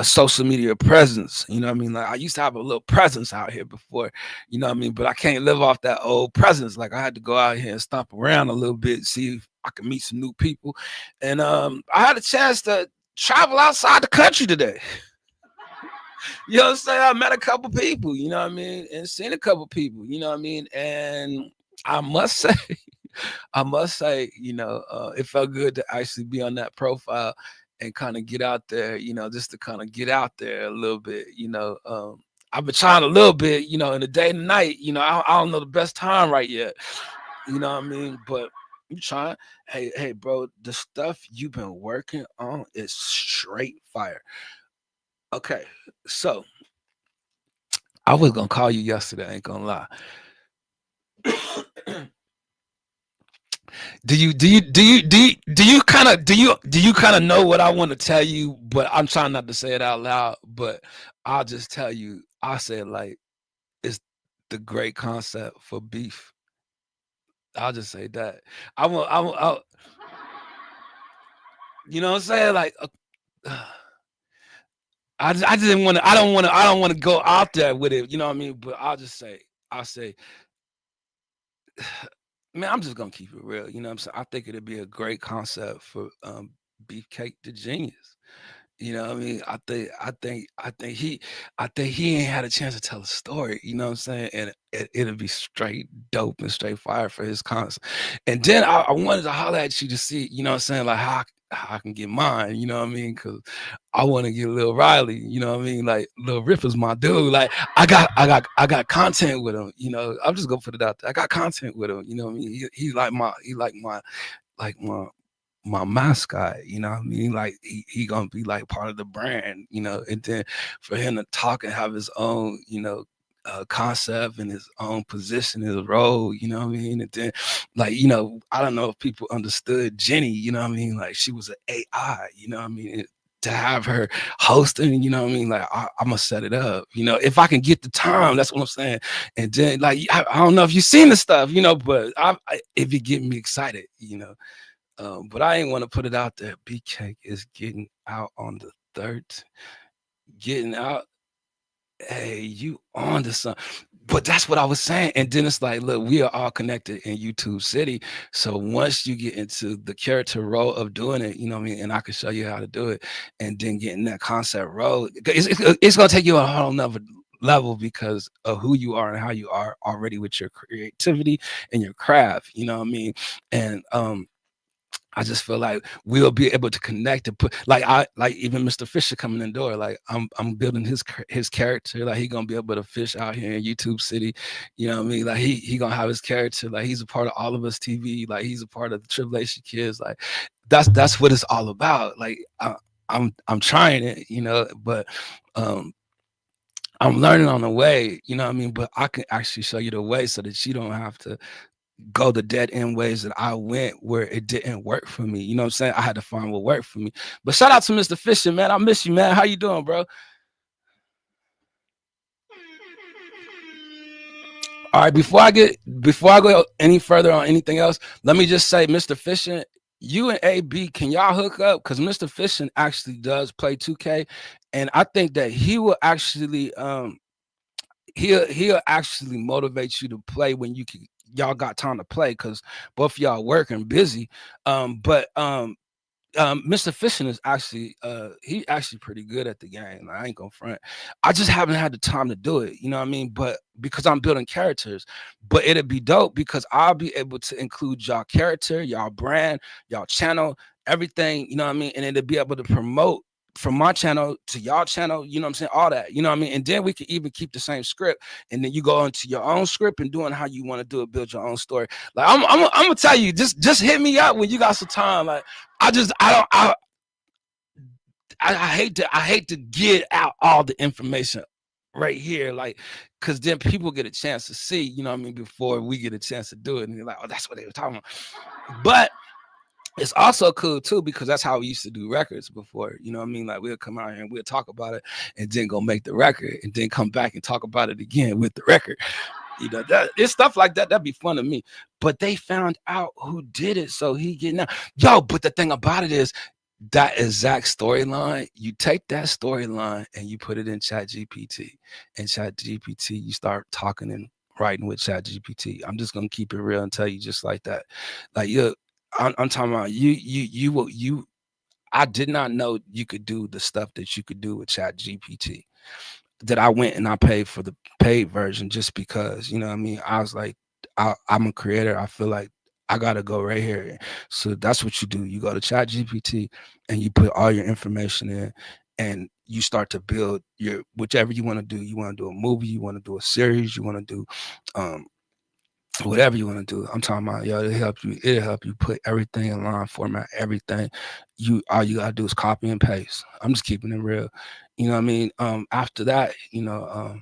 social media presence. You know what I mean? Like, I used to have a little presence out here before, you know what I mean? But I can't live off that old presence. Like, I had to go out here and stomp around a little bit, see if I could meet some new people. And I had a chance to travel outside the country today. You know what I'm saying? I met a couple people, you know what I mean, and seen a couple people, you know what I mean, and I must say. It felt good to actually be on that profile and kind of get out there, just to kind of get out there a little bit, I've been trying a little bit, in the day and night, I don't know the best time right yet, you know what I mean? But I'm trying. Hey, bro, the stuff you've been working on is straight fire. Okay, so I was gonna call you yesterday, I ain't gonna lie. Do you kind of know what I want to tell you? But I'm trying not to say it out loud. But I'll just tell you. I'll say it like it's the great concept for beef. I'll just say that. You know what I'm saying? Like, I just didn't want to. I don't want to go out there with it. You know what I mean? But I'll say. Man, I'm just gonna keep it real. You know what I'm saying? I think it'd be a great concept for Beefcake the Genius. You know what I mean? I think he ain't had a chance to tell a story, you know what I'm saying? And it'll be straight dope and straight fire for his concert. And then I wanted to holler at you to see, you know what I'm saying, like how I can get mine, you know what I mean? Cause I want to get Lil Riley, you know what I mean? Like Lil Rip is my dude. Like I got content with him, I'm just gonna put it out there. I got content with him, you know what I mean? He like my mascot, you know what I mean? Like he gonna be like part of the brand, and then for him to talk and have his own, concept and his own position, his role, you know what I mean? And then like, I don't know if people understood Jenny, you know what I mean? Like she was an AI, you know what I mean? To have her hosting, you know what I mean? Like I'm gonna set it up, if I can get the time, that's what I'm saying. And then like I don't know if you've seen the stuff, but if it get me excited, but I ain't want to put it out there. B-Cake is getting out on the 3rd. Getting out. Hey, you on to something. But that's what I was saying. And then it's like, look, we are all connected in YouTube City. So once you get into the character role of doing it, you know what I mean? And I can show you how to do it. And then getting that concept role, it's going to take you a whole nother level because of who you are and how you are already with your creativity and your craft, you know what I mean? And I just feel like we'll be able to connect and put like even Mr. Fisher coming in the door. Like I'm building his character. Like he gonna be able to fish out here in YouTube City. You know what I mean? Like he gonna have his character. Like he's a part of All of Us TV. Like he's a part of the Tribulation Kids. Like that's what it's all about. Like I'm trying it, you know, but I'm learning on the way, you know what I mean? But I can actually show you the way so that you don't have to go the dead end ways that I went where it didn't work for me. You know what I'm saying? I had to find what worked for me. But shout out to Mr. Fisher, man. I miss you, man. How you doing, bro? All right, before I go any further on anything else, let me just say, Mr. Fisher, you and AB, can y'all hook up? Because Mr. Fisher actually does play 2K, and I think that he will actually he'll actually motivate you to play when y'all got time to play, because both y'all working busy. But Mr. Fishing is actually he actually pretty good at the game. I ain't gonna front. I just haven't had the time to do it, you know what I mean? But because I'm building characters, but it'd be dope because I'll be able to include y'all character, y'all brand, y'all channel, everything, you know what I mean? And it'd be able to promote from my channel to y'all channel, you know what I'm saying? All that, you know what I mean? And then we can even keep the same script, and then you go into your own script and doing how you want to do it, build your own story. Like I'm gonna tell you, just hit me up when you got some time. Like I hate to get out all the information right here, like, because then people get a chance to see, you know what I mean, before we get a chance to do it, and they're like, oh, that's what they were talking about. But it's also cool too, because that's how we used to do records before, you know what I mean? Like we'll come out here and we'll talk about it and then go make the record and then come back and talk about it again with the record. You know, that it's stuff like that. That'd be fun to me. But they found out who did it, so he getting out. Yo, but the thing about it is that exact storyline, you take that storyline and you put it in Chat GPT. And Chat GPT, you start talking and writing with Chat GPT. I'm just gonna keep it real and tell you just like that. Like I'm talking about you. I did not know you could do the stuff that you could do with Chat GPT. That I went and I paid for the paid version just because, you know what I mean? I was like, I'm a creator. I feel like I gotta go right here. So that's what you do. You go to Chat GPT and you put all your information in, and you start to build your whichever you want to do. You want to do a movie, you want to do a series, you want to do whatever you want to do. I'm talking about, yo, it'll help you put everything in line, format everything. All you gotta do is copy and paste. I'm just keeping it real. You know what I mean? After that, you know,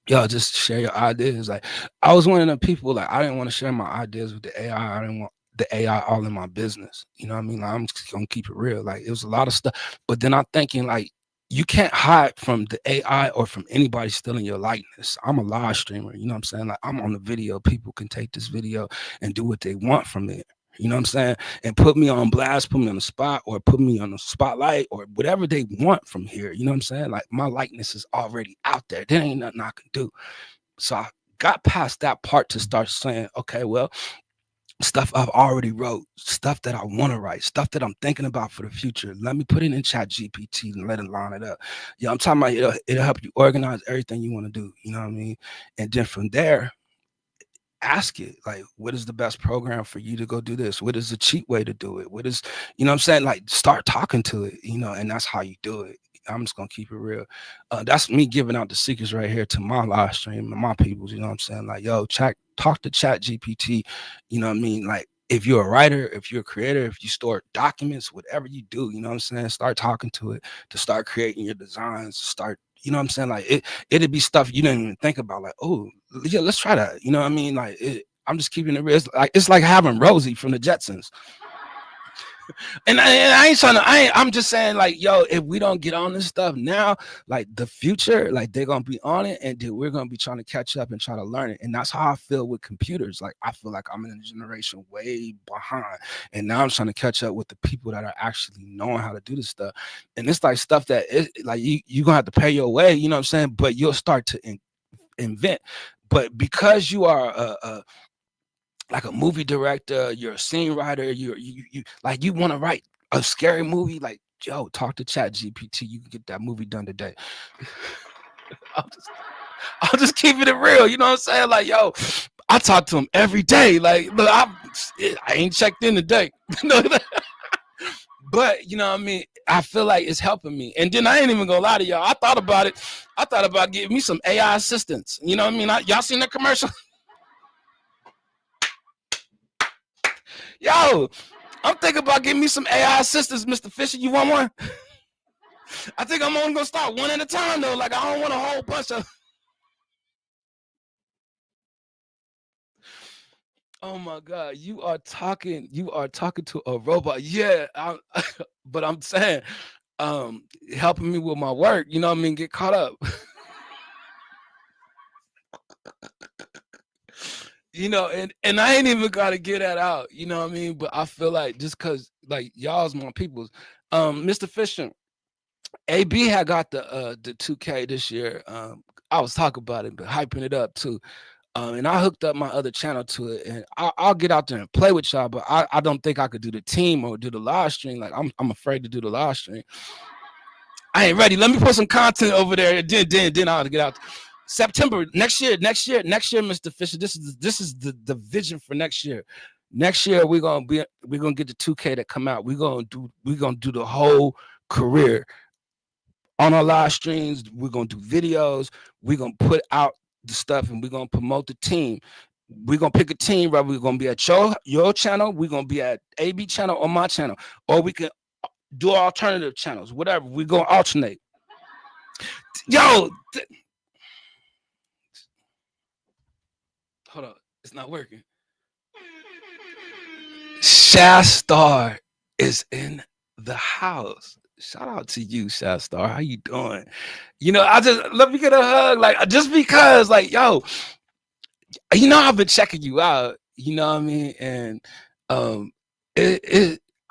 y'all just share your ideas. Like I was one of the people, like I didn't want to share my ideas with the AI. I didn't want the AI all in my business. You know what I mean? Like, I'm just gonna keep it real. Like it was a lot of stuff. But then I'm thinking, like, you can't hide from the AI or from anybody stealing your likeness. I'm a live streamer, you know what I'm saying? Like I'm on the video. People can take this video and do what they want from it. You know what I'm saying? And put me on blast, put me on the spot, or put me on the spotlight, or whatever they want from here. You know what I'm saying? Like my likeness is already out there. There ain't nothing I can do. So I got past that part to start saying, okay, well, stuff I've already wrote, stuff that I want to write, stuff that I'm thinking about for the future. Let me put it in Chat GPT and let it line it up. Yeah, I'm talking about it'll help you organize everything you want to do. You know what I mean? And then from there, ask it, like, what is the best program for you to go do this? What is the cheap way to do it? What is, you know what I'm saying? Like start talking to it, you know, and that's how you do it. I'm just gonna keep it real. That's me giving out the secrets right here to my live stream and my peoples, you know what I'm saying? Like, yo, talk to Chat GPT, you know what I mean? Like if you're a writer, if you're a creator, if you store documents, whatever you do, you know what I'm saying? Start talking to it to start creating your designs, start, you know what I'm saying? Like it'd be stuff you didn't even think about, like, oh yeah, let's try that. You know what I mean? Like I'm just keeping it real. It's like having Rosie from the Jetsons. And I ain't trying to, I'm just saying, like, yo, if we don't get on this stuff now, like the future, like they're gonna be on it, and then we're gonna be trying to catch up and try to learn it. And that's how I feel with computers. Like I feel like I'm in a generation way behind, and now I'm trying to catch up with the people that are actually knowing how to do this stuff. And it's like stuff that like you're gonna have to pay your way, you know what I'm saying? But you'll start to invent. But because you are like a movie director, you're a scene writer, you like you want to write a scary movie, like, yo, talk to Chat GPT, you can get that movie done today. I'll just keep it real, you know what I'm saying? Like, yo, I talk to him every day. Like, look, I ain't checked in today. But you know what I mean? I feel like it's helping me. And then I ain't even gonna lie to y'all. I thought about it. I thought about getting me some AI assistants. You know what I mean? Y'all seen that commercial? Yo, I'm thinking about getting me some AI assistants, Mr. Fisher. You want one? I think I'm only gonna start one at a time though. Like, I don't want a whole bunch of. Oh my God, you are talking to a robot. Yeah, but I'm saying, helping me with my work, you know what I mean, get caught up. You know, and I ain't even gotta get that out, you know what I mean? But I feel like just cause like y'all's my peoples. Mr. Fisher, AB had got the 2K this year. I was talking about it, but hyping it up too. And I hooked up my other channel to it, and I'll get out there and play with y'all. But I don't think I could do the team or do the live stream. Like, I'm afraid to do the live stream. I ain't ready. Let me put some content over there. Then I'll get out. September next year, Mr. Fisher. This is the vision for next year. Next year we're gonna get the 2K to come out. We're gonna do the whole career on our live streams. We're gonna do videos. We're gonna put out the stuff, and we're gonna promote the team. We're gonna pick a team, right? We're gonna be at your channel, we're gonna be at AB channel or my channel, or we can do alternative channels, whatever. We're gonna alternate. Yo, hold on, it's not working. Shastar is in the house. Shout out to you, Shastar. How you doing? You know, I just let me get a hug, like, just because, like, yo, you know, I've been checking you out, you know what I mean? And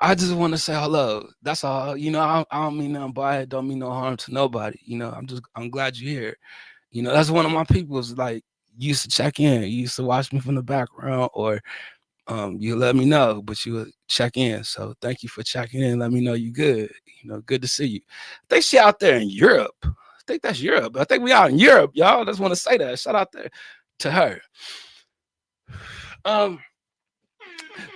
I just want to say hello. That's all. You know, I don't mean nothing by it, don't mean no harm to nobody. You know, I'm glad you're here. You know, that's one of my people's, like, used to check in. You used to watch me from the background, or you let me know, but you would check in. So thank you for checking in. Let me know you good. You know, good to see you. I think she out there in Europe. I think that's Europe. I think we out in Europe, y'all. I just want to say that. Shout out there to her.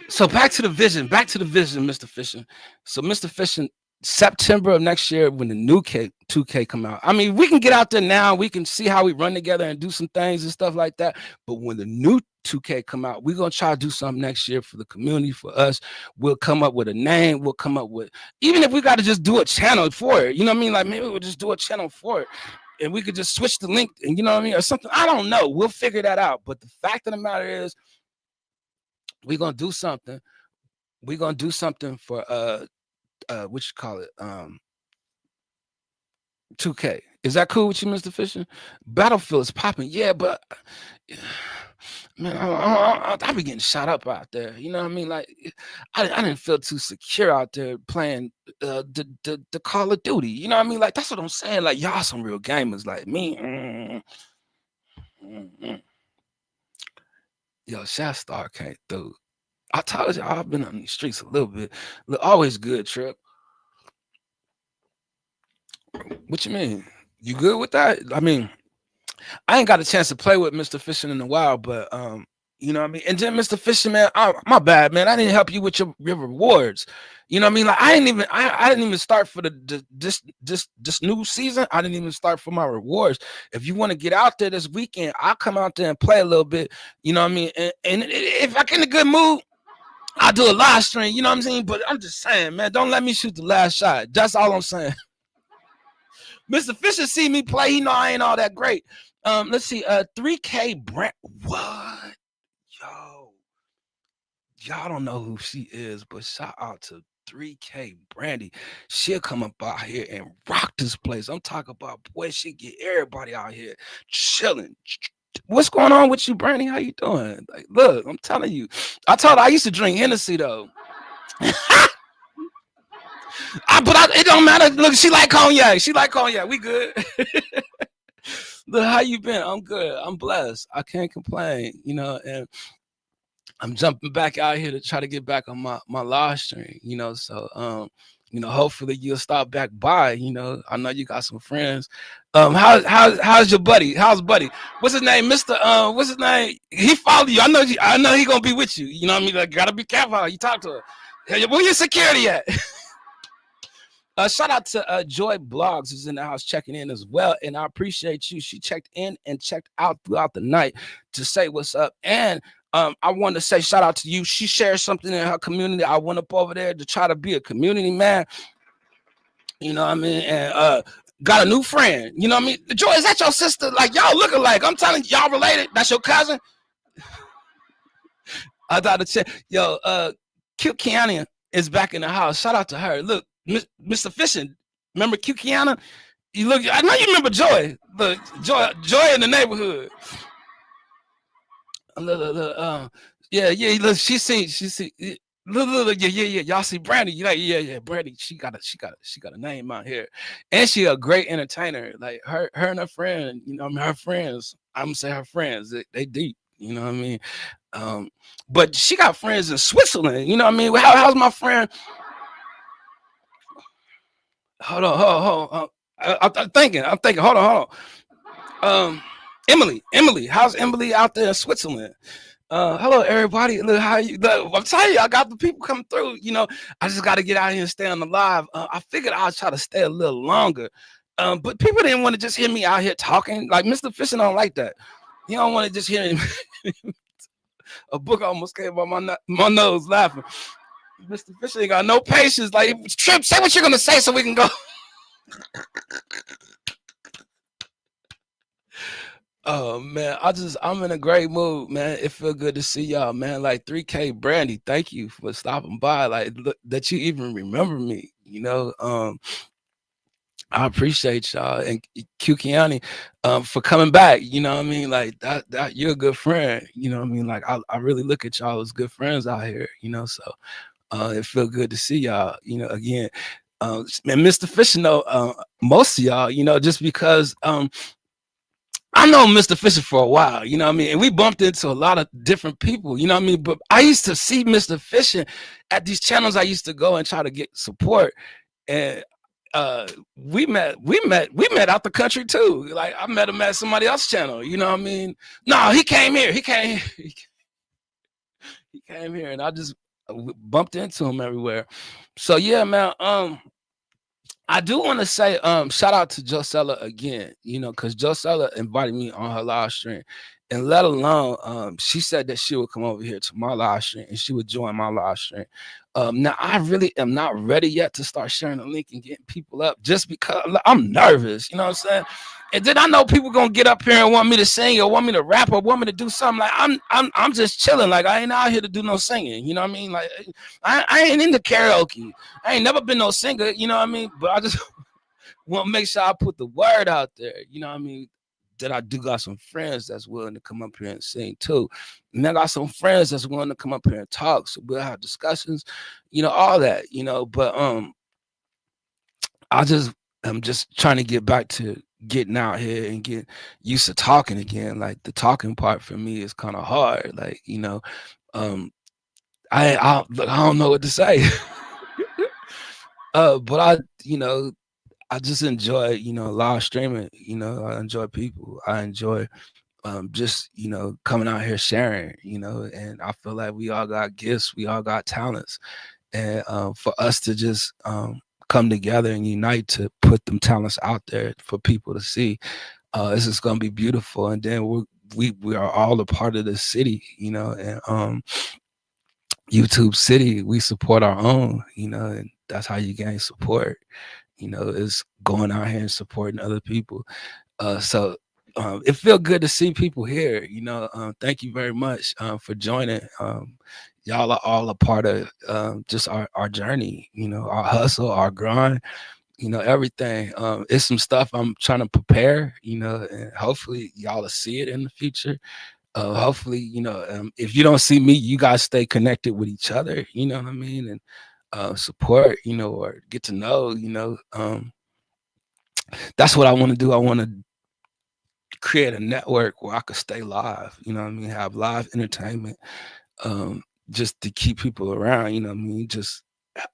So back to the vision, Mr. Fisher. So Mr. Fisher, September of next year, when the new 2K come out, I mean, we can get out there now. We can see how we run together and do some things and stuff like that. But when the new 2K come out, we're gonna try to do something next year for the community, for us. We'll come up with a name. We'll come up with, even if we got to just do a channel for it. You know what I mean? Like, maybe we'll just do a channel for it, and we could just switch the link, and you know what I mean, or something. I don't know. We'll figure that out. But the fact of the matter is, we're gonna do something. We're gonna do something for what you call it, 2K. Is that cool with you, Mr. Fisher? Battlefield is popping, yeah, but man, I be getting shot up out there. You know what I mean? Like, I didn't feel too secure out there playing the Call of Duty. You know what I mean? Like, that's what I'm saying. Like, y'all some real gamers, like me. Yo, Shastar came through. I told you I've been on these streets a little bit. Look, always good, Trip. What you mean? You good with that? I mean, I ain't got a chance to play with Mr. Fisher in a while, but you know what I mean? And then Mr. Fisher, man, my bad, man. I didn't help you with your rewards. You know what I mean? Like, I didn't even start for this new season. I didn't even start for my rewards. If you want to get out there this weekend, I'll come out there and play a little bit. You know what I mean? And if I get in a good mood, I'll do a live stream. You know what I'm saying? But I'm just saying, man, don't let me shoot the last shot. That's all I'm saying. Mr. Fisher see me play. He know I ain't all that great. Let's see. 3K Brent. What? Yo. Y'all don't know who she is, but shout out to 3K Brandy. She'll come up out here and rock this place. I'm talking about, boy, she get everybody out here chilling. What's going on with you, Brandy? How you doing? Like, look, I'm telling you. I told her I used to drink Hennessy, though. It don't matter. Look, she like cognac. We good. Look, how you been? I'm good. I'm blessed. I can't complain, you know, and I'm jumping back out here to try to get back on my live stream, you know. So you know, hopefully you'll stop back by. You know, I know you got some friends. How's your buddy? How's buddy? What's his name? Mr. What's his name? He follow you. I know he gonna be with you. You know what I mean? Like, gotta be careful how you talk to her. Hey, where your security at? Shout out to Joy Blogs, who's in the house checking in as well. And I appreciate you. She checked in and checked out throughout the night to say what's up. And I want to say shout out to you. She shared something in her community. I went up over there to try to be a community man. You know what I mean? And got a new friend. You know what I mean? Joy, is that your sister? Like, y'all look alike. I'm telling you, y'all related. That's your cousin? I thought to check. Yo, Cute Kiana is back in the house. Shout out to her. Look, Mr. Fishing, remember Q Kiana? You look, I know you remember Joy. Look, Joy in the neighborhood. Yeah, look, she see. Look, yeah. Y'all see Brandy? You like, yeah, Brandy. She got a name out here, and she a great entertainer. Like her and her friend. You know, I mean, her friends. I'm gonna say her friends. They deep. You know what I mean? But she got friends in Switzerland. You know what I mean? How's my friend? Hold on. I'm thinking. Hold on. Emily. How's Emily out there in Switzerland? Hello, everybody. Look, how you? Look, I'm telling you, I got the people coming through. You know, I just got to get out here and stay on the live. I figured I'll try to stay a little longer. But people didn't want to just hear me out here talking. Like Mr. Fisher don't like that. He don't want to just hear him. A book almost came on my nose laughing. Mr. Fisher ain't got no patience. Like, Trip, say what you're gonna say so we can go. Oh man, I'm in a great mood, man. It feel good to see y'all, man. Like 3K Brandy, thank you for stopping by. Like, look, that you even remember me, you know. I appreciate y'all and Kukiani for coming back. You know what I mean? Like that you're a good friend. You know what I mean? Like I really look at y'all as good friends out here, you know. So it feel good to see y'all, you know, again. And Mr. Fisher know most of y'all, you know, just because I know Mr. Fisher for a while, you know what I mean? And we bumped into a lot of different people, you know what I mean? But I used to see Mr. Fisher at these channels. I used to go and try to get support. And we met out the country too. Like I met him at somebody else's channel, you know what I mean? No, he came here. He came here and I just bumped into him everywhere. So yeah, man. I do want to say shout out to Josella again, you know, because Josella invited me on her live stream. And let alone, she said that she would come over here to my live stream and she would join my live stream. Now, I really am not ready yet to start sharing the link and getting people up just because I'm nervous, you know what I'm saying? And then I know people gonna get up here and want me to sing or want me to rap or want me to do something. Like I'm just chilling. Like I ain't out here to do no singing, you know what I mean? Like I ain't into karaoke. I ain't never been no singer, you know what I mean? But I just want to make sure I put the word out there, you know what I mean? That I do got some friends that's willing to come up here and sing too. And I got some friends that's willing to come up here and talk. So we'll have discussions, you know, all that, you know, but I'm just trying to get back to getting out here and get used to talking again. Like the talking part for me is kind of hard. Like, you know, I don't know what to say. But I just enjoy, you know, live streaming. You know, I enjoy people. I enjoy just, you know, coming out here sharing, you know, and I feel like we all got gifts. We all got talents. And for us to just come together and unite to put them talents out there for people to see, this is going to be beautiful. And then we are all a part of the city, you know, and YouTube City, we support our own, you know, and that's how you gain support. You know, is going out here and supporting other people. So it feels good to see people here. You know, thank you very much for joining. Y'all are all a part of just our journey, you know, our hustle, our grind, you know, everything. It's some stuff I'm trying to prepare, you know, and hopefully y'all will see it in the future. Hopefully, you know, if you don't see me, you guys stay connected with each other, you know what I mean? And support, you know, or get to know, you know. That's what I want to do. I want to create a network where I could stay live, you know what I mean, have live entertainment, just to keep people around, you know what I mean, just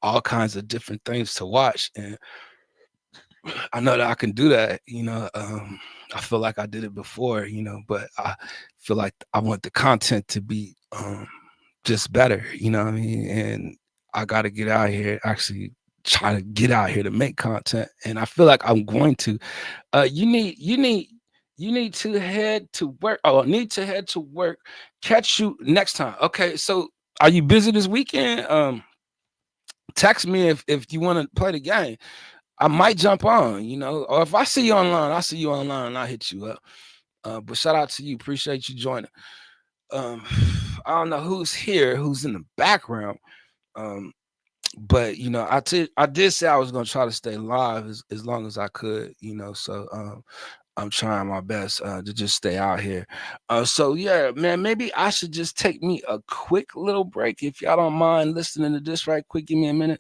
all kinds of different things to watch. And I know that I can do that, I feel like I did it before, but I feel like I want the content to be just better, you know what I mean? And I got to get out here, actually try to get out here to make content. And I feel like I'm going to. You need to head to work. Oh, need to head to work. Catch you next time. Okay, so are you busy this weekend? Text me if you want to play the game. I might jump on, or if I see you online, and I'll hit you up. But shout out to you. Appreciate you joining. I don't know who's here, who's in the background. But I did say I was gonna try to stay live as long as I could, so I'm trying my best to just stay out here. So yeah, man, maybe I should just take me a quick little break. If y'all don't mind listening to this right quick, give me a minute.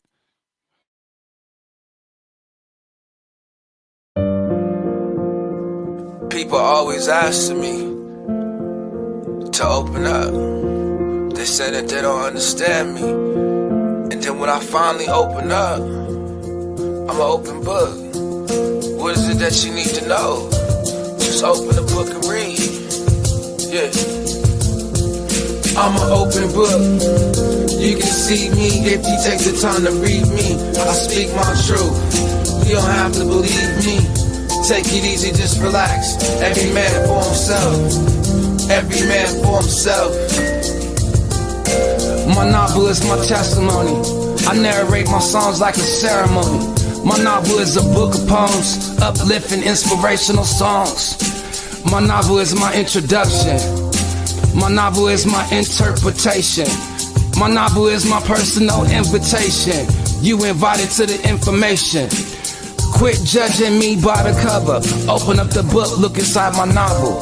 People always asking me to open up. They say that they don't understand me. And then when I finally open up, I'm an open book. What is it that you need to know? Just open the book and read. Yeah. I'm an open book. You can see me if you take the time to read me. I speak my truth. You don't have to believe me. Take it easy, just relax. Every man for himself. Every man for himself. My novel is my testimony. I narrate my songs like a ceremony. My novel is a book of poems, uplifting, inspirational songs. My novel is my introduction. My novel is my interpretation. My novel is my personal invitation. You invited to the information. Quit judging me by the cover. Open up the book, look inside my novel.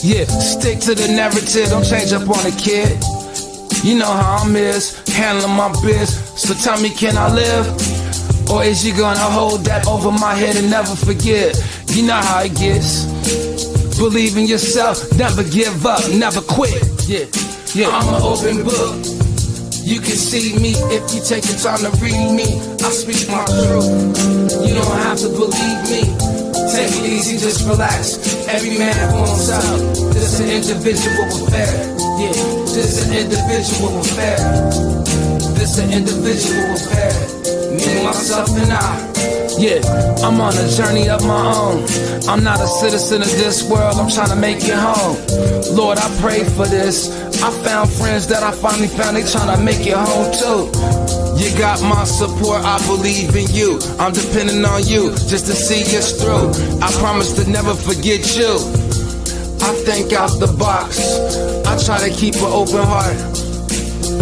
Yeah, stick to the narrative, don't change up on a kid. You know how I'm handling my biz. So tell me, can I live? Or is you gonna hold that over my head and never forget? You know how it gets. Believe in yourself, never give up, never quit. Yeah, I'm an open book. You can see me if you take the time to read me. I speak my truth. You don't have to believe me. Take it easy, just relax. Every man for himself. This is an individual affair. Yeah, this is an individual affair. This is an individual affair. Me, myself, and I. Yeah, I'm on a journey of my own. I'm not a citizen of this world, I'm trying to make it home. Lord, I pray for this. I found friends that I finally found, they trying to make it home too. You got my support, I believe in you. I'm depending on you just to see us through. I promise to never forget you. I think out the box. I try to keep an open heart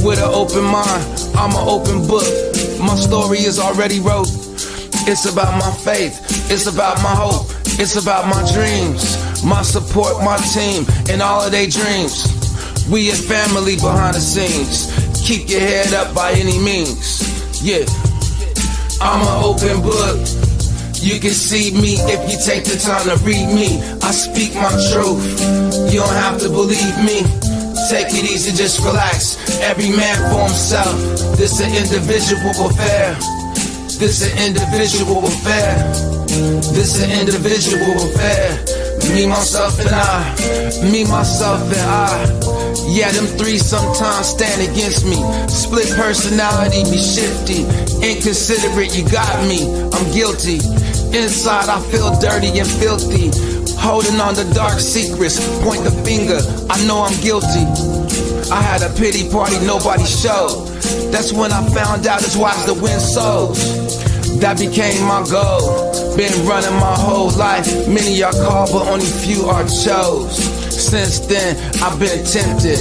with an open mind. I'm an open book. My story is already wrote. It's about my faith. It's about my hope. It's about my dreams. My support, my team, and all of their dreams. We a family behind the scenes. Keep your head up by any means. Yeah, I'm an open book. You can see me if you take the time to read me. I speak my truth. You don't have to believe me. Take it easy, just relax. Every man for himself. This an individual affair. This an individual affair. This an individual affair. Me, myself, and I. Me, myself, and I. Yeah, them three sometimes stand against me. Split personality, be shifty. Inconsiderate, you got me. I'm guilty. Inside, I feel dirty and filthy. Holding on to dark secrets. Point the finger, I know I'm guilty. I had a pity party, nobody showed. That's when I found out it's wise to win souls. That became my goal. Been running my whole life. Many y'all called, but only few are chose. Since then, I've been tempted,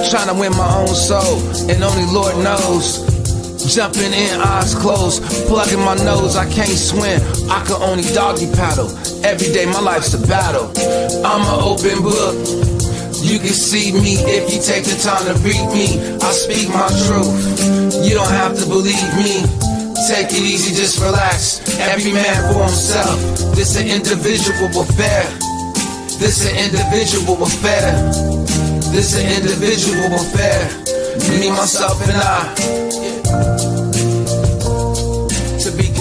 trying to win my own soul, and only Lord knows. Jumping in, eyes closed, plugging my nose, I can't swim. I can only doggy paddle. Every day, my life's a battle. I'm an open book. You can see me if you take the time to read me. I speak my truth. You don't have to believe me. Take it easy, just relax. Every man for himself. This an individual affair. This an individual affair. This an individual affair. Me, myself, and I.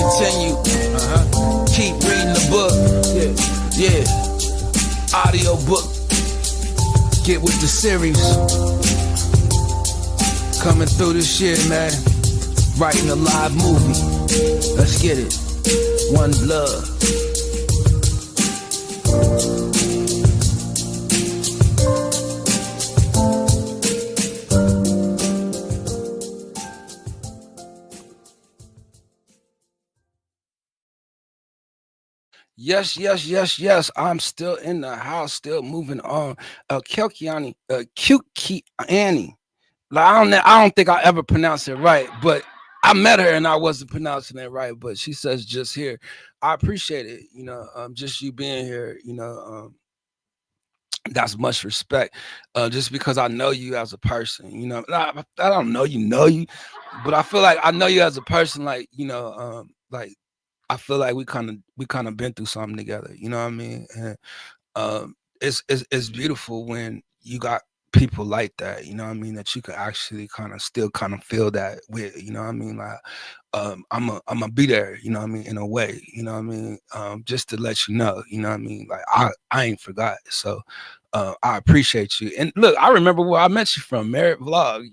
continue. Keep reading the book. Yeah. Audio book. Get with the series. Coming through this year, man. Writing a live movie. Let's get it. One love. Yes. I'm still in the house, still moving on. Kelkiani, Kukiani. Like, I don't think I ever pronounced it right, but I met her and I wasn't pronouncing it right. But she says just here. I appreciate it. Just you being here. That's much respect. Just because I know you as a person. I don't know you, but I feel like I know you as a person. Like like. I feel like we kind of been through something together, you know what I mean? And it's beautiful when you got people like that, you know what I mean, that you can actually still feel that with, you know what I mean? Like I'm gonna be there, you know what I mean, in a way, you know what I mean? Just to let you know, you know what I mean? Like I ain't forgot. So I appreciate you. And look, I remember where I met you from, Merit Vlog,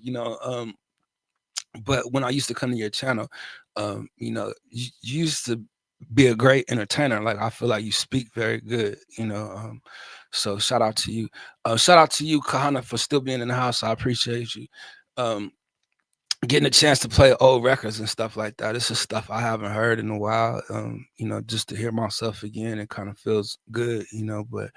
but when I used to come to your channel, you used to be a great entertainer. Like, I feel like you speak very good, so shout out to you. Shout out to you, Kahana, for still being in the house. I appreciate you. Getting a chance to play old records and stuff like that. This is stuff I haven't heard in a while. Just to hear myself again, it kind of feels good, but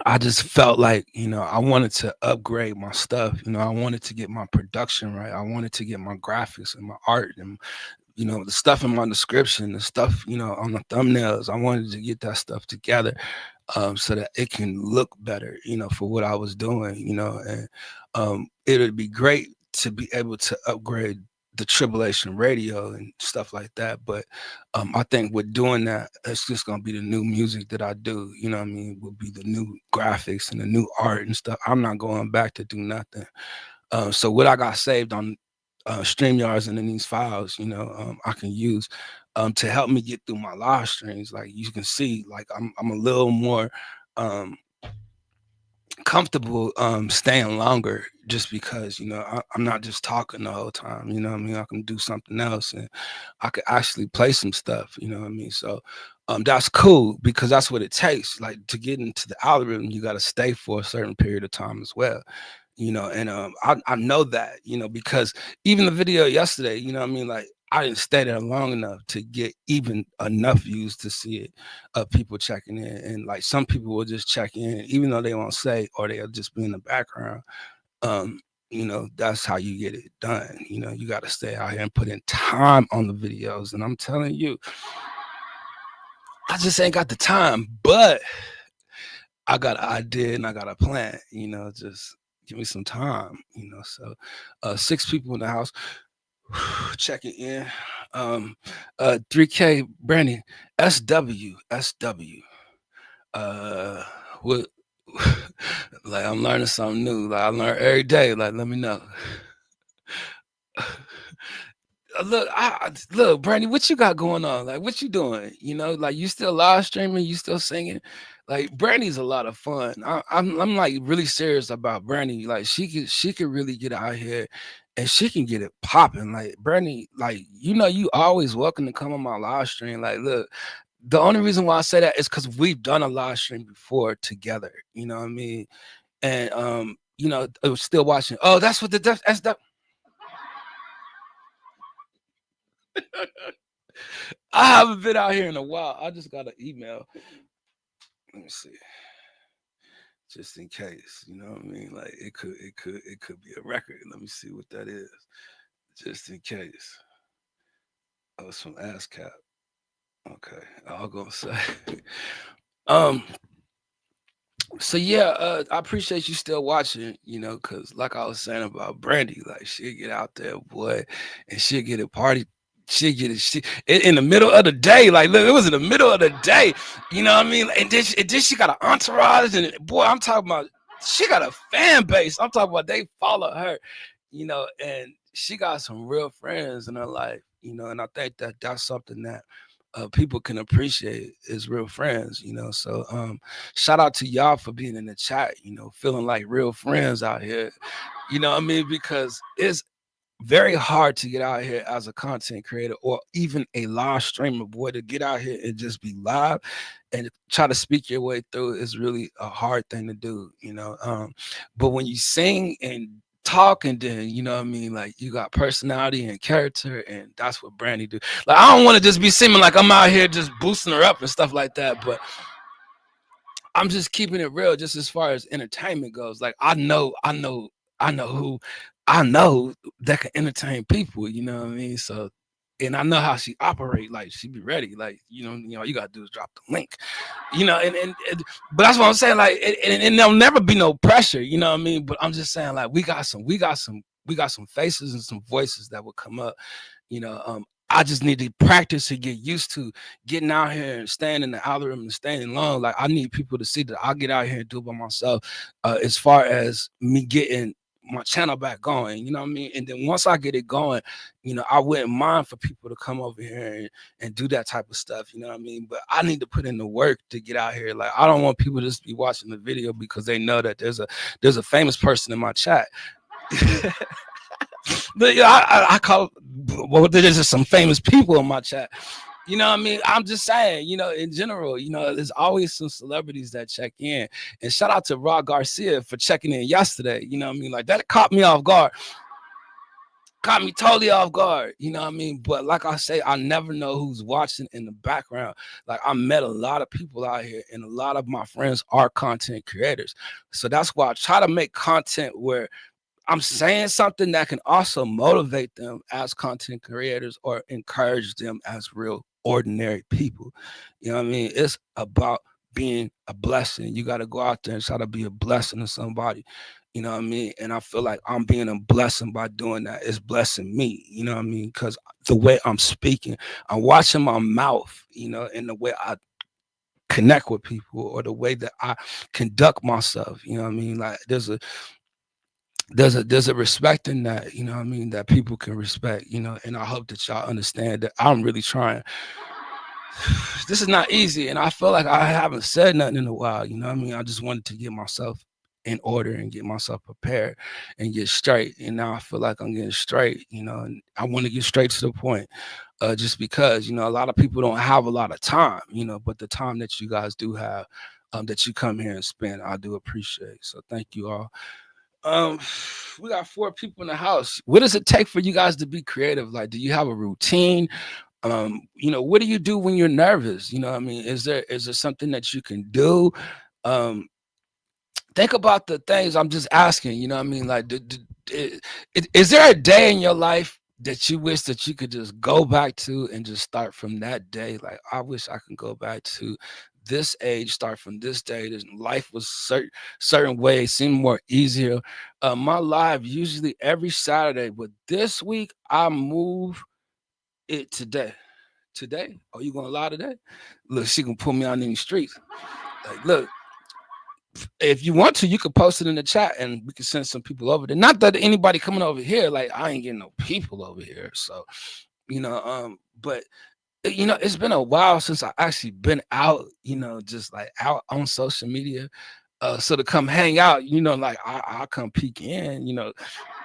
I just felt like, I wanted to upgrade my stuff. I wanted to get my production right. I wanted to get my graphics and my art and, the stuff in my description, the stuff, on the thumbnails. I wanted to get that stuff together so that it can look better, for what I was doing, and it would be great to be able to upgrade the Tribulation Radio and stuff like that. But I think with doing that, it's just gonna be the new music that I do, you know what I mean, will be the new graphics and the new art and stuff. I'm not going back to do nothing. So what I got saved on StreamYards and in these files, I can use to help me get through my live streams. Like, you can see, like I'm a little more comfortable staying longer, just because I'm not just talking the whole time, you know what I mean. I can do something else and I could actually play some stuff, you know what I mean. So that's cool, because that's what it takes. Like, to get into the algorithm, you got to stay for a certain period of time as well, and I know that, because even the video yesterday, you know what I mean, like, I didn't stay there long enough to get even enough views to see it, people checking in. And like, some people will just check in even though they won't say, or they'll just be in the background. That's how you get it done. You got to stay out here and put in time on the videos. And I'm telling you, I just ain't got the time, but I got an idea and I got a plan, just give me some time, so 6 people in the house checking in. 3K Brandy, SW. What? Like, I'm learning something new. Like, I learn every day. Like, let me know. Look, Brandy, what you got going on? Like, what you doing? Like, you still live streaming? You still singing? Like, Brandy's a lot of fun. I'm like really serious about Brandy. Like, she could really get out here and she can get it popping. Like, Brandy, like, you always welcome to come on my live stream. Like, look, the only reason why I say that is because we've done a live stream before together. You know what I mean? And I was still watching. Oh, that's what that's that. I haven't been out here in a while. I just got an email. Let me see. Just in case, you know what I mean? Like, it could be a record. Let me see what that is. Just in case. Oh, it's from ASCAP. Okay, I'll go say. So yeah, I appreciate you still watching, because like I was saying about Brandy, like, she'll get out there, boy, and she'll get a party. She'll get it in the middle of the day. Like, look, it was in the middle of the day. You know what I mean? And then she got an entourage, and boy, I'm talking about, she got a fan base. I'm talking about, they follow her. you know, and she got some real friends in her life, you know, and I think that that's something that people can appreciate is real friends, you know. So shout out to y'all for being in the chat, you know, feeling like real friends out here, you know what I mean? Because it's very hard to get out here as a content creator or even a live streamer, boy, to get out here and just be live and try to speak your way through is really a hard thing to do, you know. But when you sing and talk, and then, you know what I mean, like you got personality and character, and that's what Brandy do. Like, I don't want to just be seeming like I'm out here just boosting her up and stuff like that, but I'm just keeping it real just as far as entertainment goes. Like, I know who I know that can entertain people, you know what I mean? So, and I know how she operate. Like, she be ready. Like, you know, you gotta do is drop the link, you know. And but that's what I'm saying. Like, and there'll never be no pressure, you know what I mean? But I'm just saying, like, we got some faces and some voices that will come up, you know. I just need to practice and get used to getting out here and staying in the algorithm and staying long. Like, I need people to see that I'll get out here and do it by myself. As far as me getting my channel back going, you know what I mean? And then once I get it going, you know, I wouldn't mind for people to come over here and do that type of stuff, you know what I mean? But I need to put in the work to get out here. Like, I don't want people to just be watching the video because they know that there's a famous person in my chat. But yeah, I call, well, there's just some famous people in my chat. You know what I mean? I'm just saying, you know, in general, you know, there's always some celebrities that check in. And shout out to Rod Garcia for checking in yesterday. You know what I mean? Like, that caught me off guard. Caught me totally off guard. You know what I mean? But like I say, I never know who's watching in the background. Like, I met a lot of people out here, and a lot of my friends are content creators. So that's why I try to make content where I'm saying something that can also motivate them as content creators or encourage them as real ordinary people. You know what I mean? It's about being a blessing. You got to go out there and try to be a blessing to somebody. You know what I mean? And I feel like I'm being a blessing by doing that. It's blessing me. You know what I mean? Because the way I'm speaking, I'm watching my mouth, you know, and the way I connect with people or the way that I conduct myself. You know what I mean? Like, there's a respect in that, you know what I mean, that people can respect, you know. And I hope that y'all understand that I'm really trying. This is not easy, and I feel like I haven't said nothing in a while, you know what I mean. I just wanted to get myself in order and get myself prepared and get straight, and now I feel like I'm getting straight, you know. And I want to get straight to the point, just because, you know, a lot of people don't have a lot of time, you know, but the time that you guys do have, that you come here and spend, I do appreciate. So thank you all. We got 4 people in the house. What does it take for you guys to be creative? Like, do you have a routine? You know, what do you do when you're nervous? You know what I mean? Is there something that you can do? Think about the things. I'm just asking, you know what I mean? Like, is there a day in your life that you wish that you could just go back to and just start from that day? Like, I wish I could go back to this age, start from this day. This life was certain ways, seemed more easier. My life usually every Saturday, but this week I move it today. Today? Are you gonna lie today? Look, she gonna pull me out in the streets. Like, look, if you want to, you could post it in the chat and we can send some people over there. Not that anybody coming over here, like, I ain't getting no people over here. So, you know, but you know, it's been a while since I actually been out, you know, just like out on social media. So to come hang out, you know, like I'll come peek in, you know,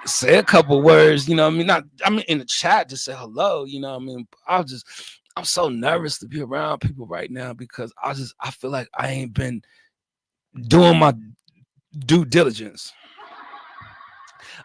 say a couple words, you know what I mean? Not, I mean, in the chat, just say hello, you know what I mean? I'm so nervous to be around people right now because I feel like I ain't been doing my due diligence.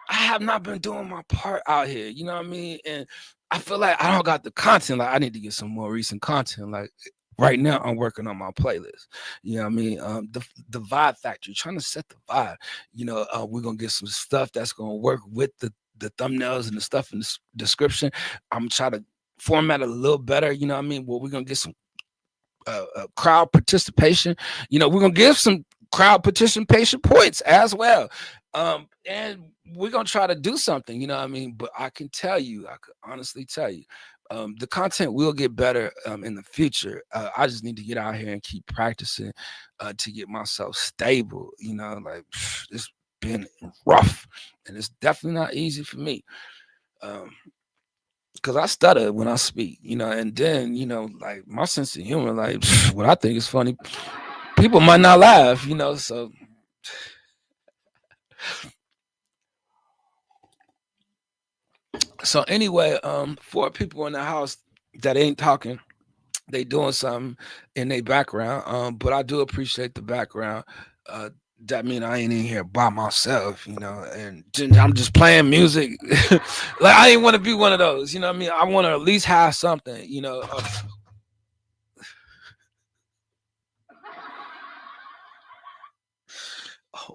I have not been doing my part out here, you know what I mean? And I feel like I don't got the content. Like, I need to get some more recent content. Like, right now, I'm working on my playlist. You know what I mean? The vibe factory, trying to set the vibe. You know, we're gonna get some stuff that's gonna work with the thumbnails and the stuff in the description. I'm trying to format it a little better. You know what I mean? Well, we're gonna get some crowd participation. You know, we're gonna give some crowd participation points as well. And we're gonna try to do something, you know what I mean? But I could honestly tell you, the content will get better in the future. I just need to get out here and keep practicing to get myself stable, you know, like, it's been rough, and it's definitely not easy for me. Because I stutter when I speak, and then, like my sense of humor, like what I think is funny, people might not laugh, so. So anyway, 4 people in the house that ain't talking, they doing something in their background. But I do appreciate the background. That mean I ain't in here by myself, and I'm just playing music. Like I ain't want to be one of those, you know what I mean? I want to at least have something, oh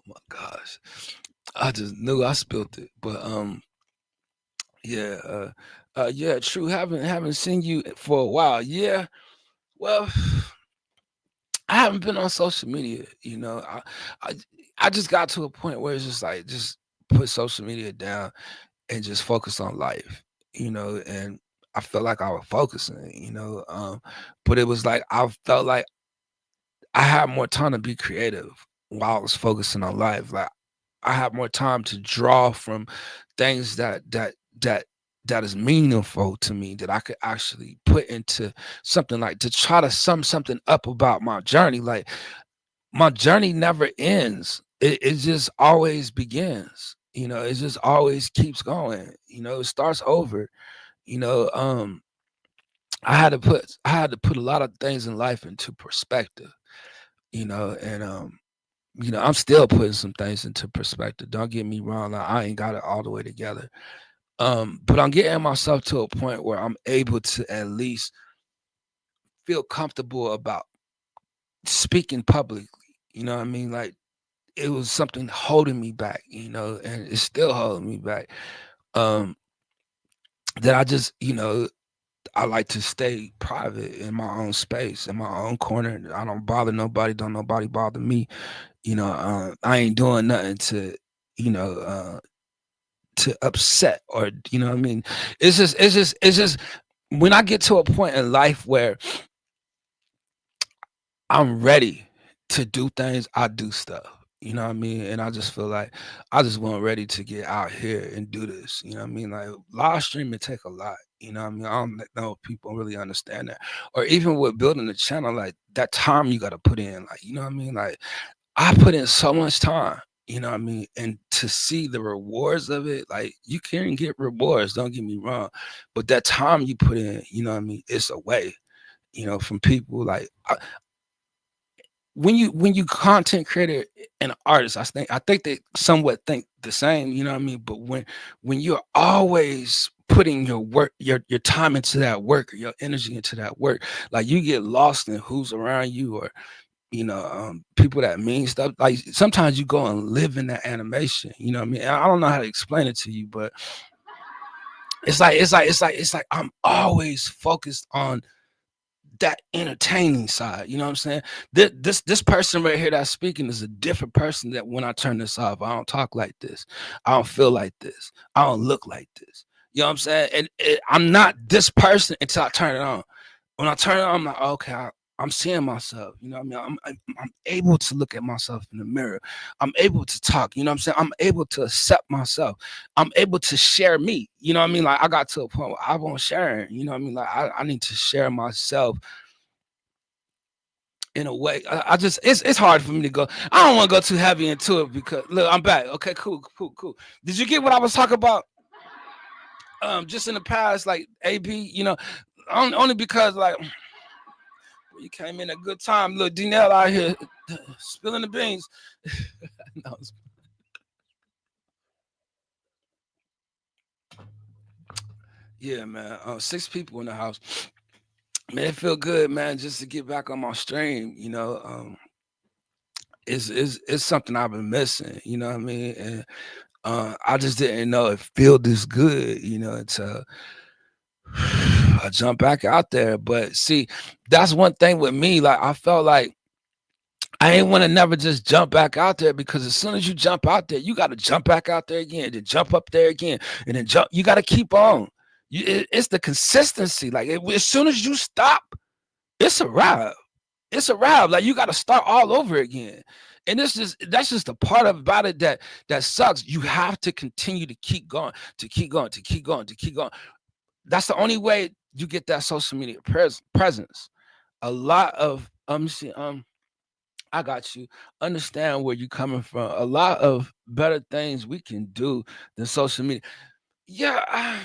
my gosh. I just knew I spilled it. But yeah, yeah, true. Haven't seen you for a while. Yeah. Well, I haven't been on social media, I I just got to a point where it's just like just put social media down and just focus on life, and I felt like I was focusing, but it was like I felt like I had more time to be creative while I was focusing on life. Like I had more time to draw from things that that is meaningful to me that I could actually put into something, like to try to sum something up about my journey. Like my journey never ends. It just always begins. It just always keeps going. It starts over. You know, um, I had to put a lot of things in life into perspective. And I'm still putting some things into perspective. Don't get me wrong. Like, I ain't got it all the way together. But I'm getting myself to a point where I'm able to at least feel comfortable about speaking publicly. You know what I mean? Like it was something holding me back, and it's still holding me back. Um, that I just, I like to stay private in my own space, in my own corner. I don't bother nobody. Don't nobody bother me. I ain't doing nothing you know, uh, to upset or what I mean. It's just when I get to a point in life where I'm ready to do things, I do stuff. You know what I mean? And I just feel like I just want ready to get out here and do this. You know what I mean? Like live streaming take a lot. You know what I mean? I don't know if people really understand that. Or even with building a channel, like that time you gotta put in. Like, you know what I mean? Like I put in so much time, you know what I mean? And to see the rewards of it, like you can get rewards, don't get me wrong. But that time you put in, you know what I mean, it's away, from people like when you content creator and artist, I think they somewhat think the same, you know what I mean? But when you're always putting your work, your time into that work, or your energy into that work, like you get lost in who's around you, or people that mean stuff. Like sometimes you go and live in that animation, you know what I mean? I don't know how to explain it to you, but it's like I'm always focused on that entertaining side. You know what I'm saying? This person right here that's speaking is a different person that when I turn this off. I don't talk like this. I don't feel like this. I don't look like this. You know what I'm saying? And I'm not this person until I turn it on. When I turn it on, I'm like, okay, I'm seeing myself. You know what I mean? I'm able to look at myself in the mirror. I'm able to talk. You know what I'm saying? I'm able to accept myself. I'm able to share me. You know what I mean? Like I got to a point where I won't share. You know what I mean? Like I need to share myself in a way. I just it's hard for me to go. I don't want to go too heavy into it because look, I'm back. Okay, cool. Did you get what I was talking about? Just in the past, like AB, only because like you came in a good time. Look, D-Nell out here spilling the beans. No, yeah, man. 6 people in the house. Man, it feel good, man, just to get back on my stream. It's something I've been missing. You know what I mean? And I just didn't know it feel this good. Until I jump back out there. But see, that's one thing with me. Like I felt like I ain't want to never just jump back out there, because as soon as you jump out there, you got to jump back out there again, then jump up there again, and then jump. You got to keep on. It's the consistency. Like as soon as you stop, it's a wrap. It's a wrap. Like you got to start all over again. And that's just a part about it that sucks. You have to continue to keep going, to keep going, to keep going, to keep going. That's the only way you get that social media presence. A lot of see, I got you. Understand where you're coming from. A lot of better things we can do than social media. Yeah,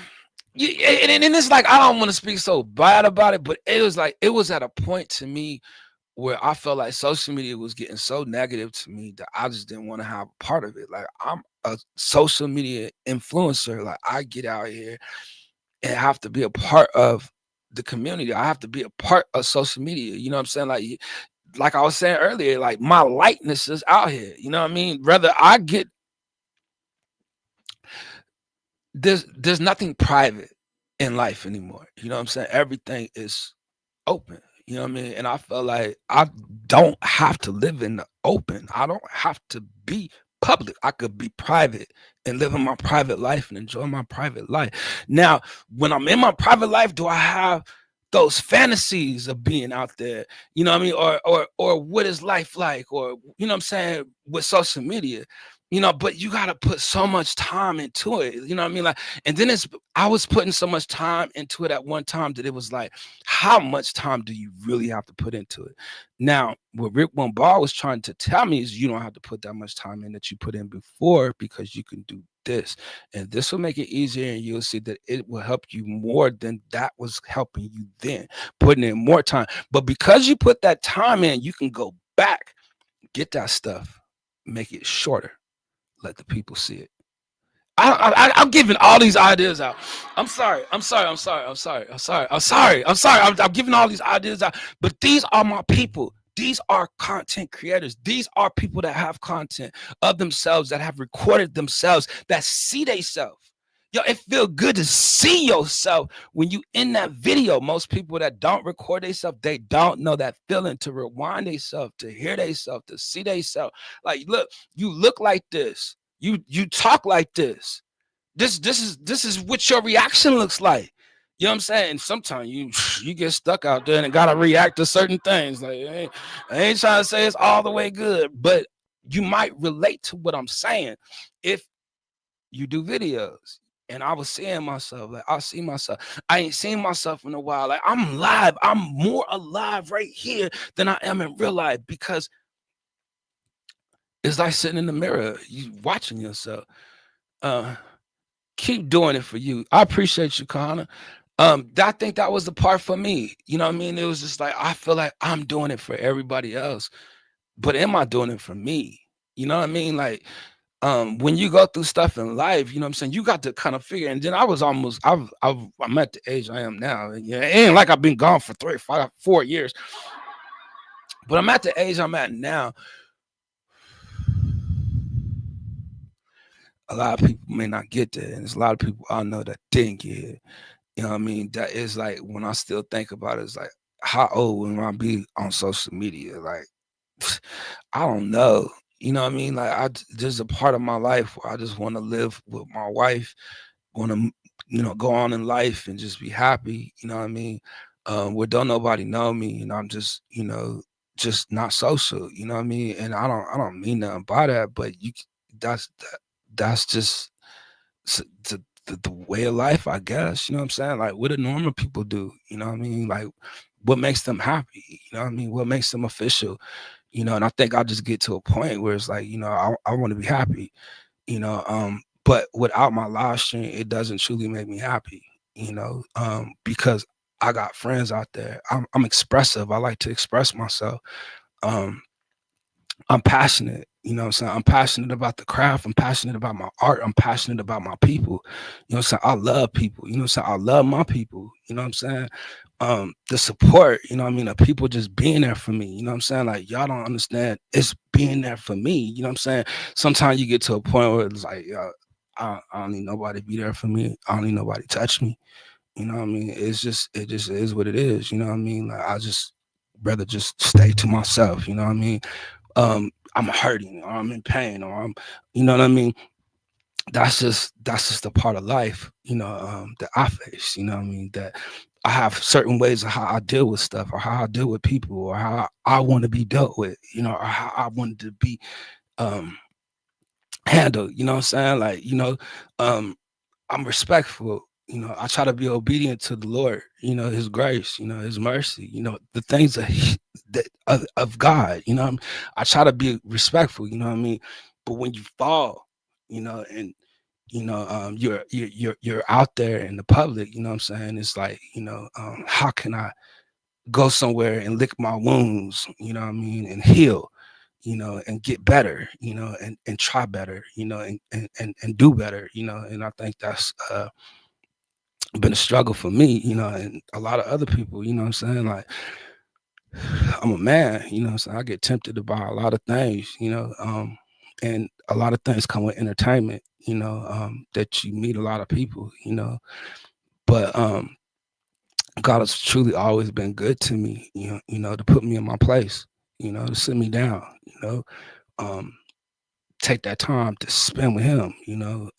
yeah, and it's like I don't want to speak so bad about it, but it was like it was at a point to me where I felt like social media was getting so negative to me that I just didn't want to have a part of it. Like I'm a social media influencer. Like I get out here and have to be a part of the community. I have to be a part of social media. You know what I'm saying? Like I was saying earlier, like my likeness is out here. You know what I mean? Whether I get there's nothing private in life anymore. You know what I'm saying? Everything is open. You know what I mean? And I felt like I don't have to live in the open. I don't have to be public. I could be private and live in my private life and enjoy my private life. Now, when I'm in my private life, do I have those fantasies of being out there? You know what I mean? Or what is life like? Or you know what I'm saying, with social media. You know, but you got to put so much time into it. You know what I mean? Like, and then I was putting so much time into it at one time that it was like, how much time do you really have to put into it? Now, what Rick Bombard was trying to tell me is you don't have to put that much time in that you put in before, because you can do this, and this will make it easier, and you'll see that it will help you more than that was helping you then, putting in more time. But because you put that time in, you can go back, get that stuff, make it shorter. Let the people see it. I'm giving all these ideas out. I'm sorry. I'm giving all these ideas out. But these are my people. These are content creators. These are people that have content of themselves, that have recorded themselves, that see themselves. Yo, it feel good to see yourself when you in that video. Most people that don't record themselves, they don't know that feeling to rewind themselves, to hear themselves, to see themselves. Like, look, you look like this. You talk like this. This is what your reaction looks like. You know what I'm saying? And sometimes you get stuck out there and gotta react to certain things. Like I ain't trying to say it's all the way good, but you might relate to what I'm saying if you do videos. And I was seeing myself, like I see myself. I ain't seen myself in a while. Like I'm live. I'm more alive right here than I am in real life, because it's like sitting in the mirror, you watching yourself. Keep doing it for you. I appreciate you, Connor. I think that was the part for me. You know what I mean? It was just like I feel like I'm doing it for everybody else, but am I doing it for me? You know what I mean? Like when you go through stuff in life, you know what I'm saying, you got to kind of figure. And then I'm at the age I am now. And yeah, it ain't like I've been gone for 3, 5, 4 years, but I'm at the age I'm at now. A lot of people may not get there, and there's a lot of people I know that didn't get it. You know what I mean? That is like, when I still think about it, it's like, how old will I be on social media? Like, I don't know. You know what I mean? Like, there's a part of my life where I just want to live with my wife, want to, go on in life and just be happy. You know what I mean? Where don't nobody know me, and I'm just, just not social. You know what I mean? And I don't mean nothing by that, but that's just the way of life, I guess. You know what I'm saying? Like, what do normal people do? You know what I mean? Like, what makes them happy? You know what I mean? What makes them official? And I think I'll just get to a point where it's like, I want to be happy, but without my live stream, it doesn't truly make me happy, because I got friends out there. I'm expressive. I like to express myself. I'm passionate, you know what I'm saying? I'm passionate about the craft. I'm passionate about my art. I'm passionate about my people. You know what I'm saying? I love people. You know what I'm saying? I love my people. You know what I'm saying? The support, you know what I mean? The people just being there for me. You know what I'm saying? Like, y'all don't understand. It's being there for me. You know what I'm saying? Sometimes you get to a point where it's like, I don't need nobody to be there for me. I don't need nobody to touch me. You know what I mean? It just is what it is. You know what I mean? Like, I just rather just stay to myself. You know what I mean? I'm hurting, or I'm in pain, or I'm, you know what I mean? That's just a part of life, that I face, you know what I mean? That I have certain ways of how I deal with stuff, or how I deal with people, or how I want to be dealt with, you know, or how I wanted to be handled. You know what I'm saying? Like, you know, I'm respectful. You know, I try to be obedient to the Lord, you know, his grace, you know, his mercy, you know, the things of God, you know, I try to be respectful, you know what I mean? But when you fall, you know, and, you know, you're out there in the public, you know what I'm saying? It's like, you know, how can I go somewhere and lick my wounds, you know what I mean, and heal, you know, and get better, you know, and try better, you know, and do better, you know, and I think that's been a struggle for me, you know, and a lot of other people, you know what I'm saying? Like, I'm a man, you know what I'm saying? I get tempted to buy a lot of things, you know, and a lot of things come with entertainment, you know, that you meet a lot of people, you know, but God has truly always been good to me, you know, to put me in my place, you know, to sit me down, you know, take that time to spend with him, you know,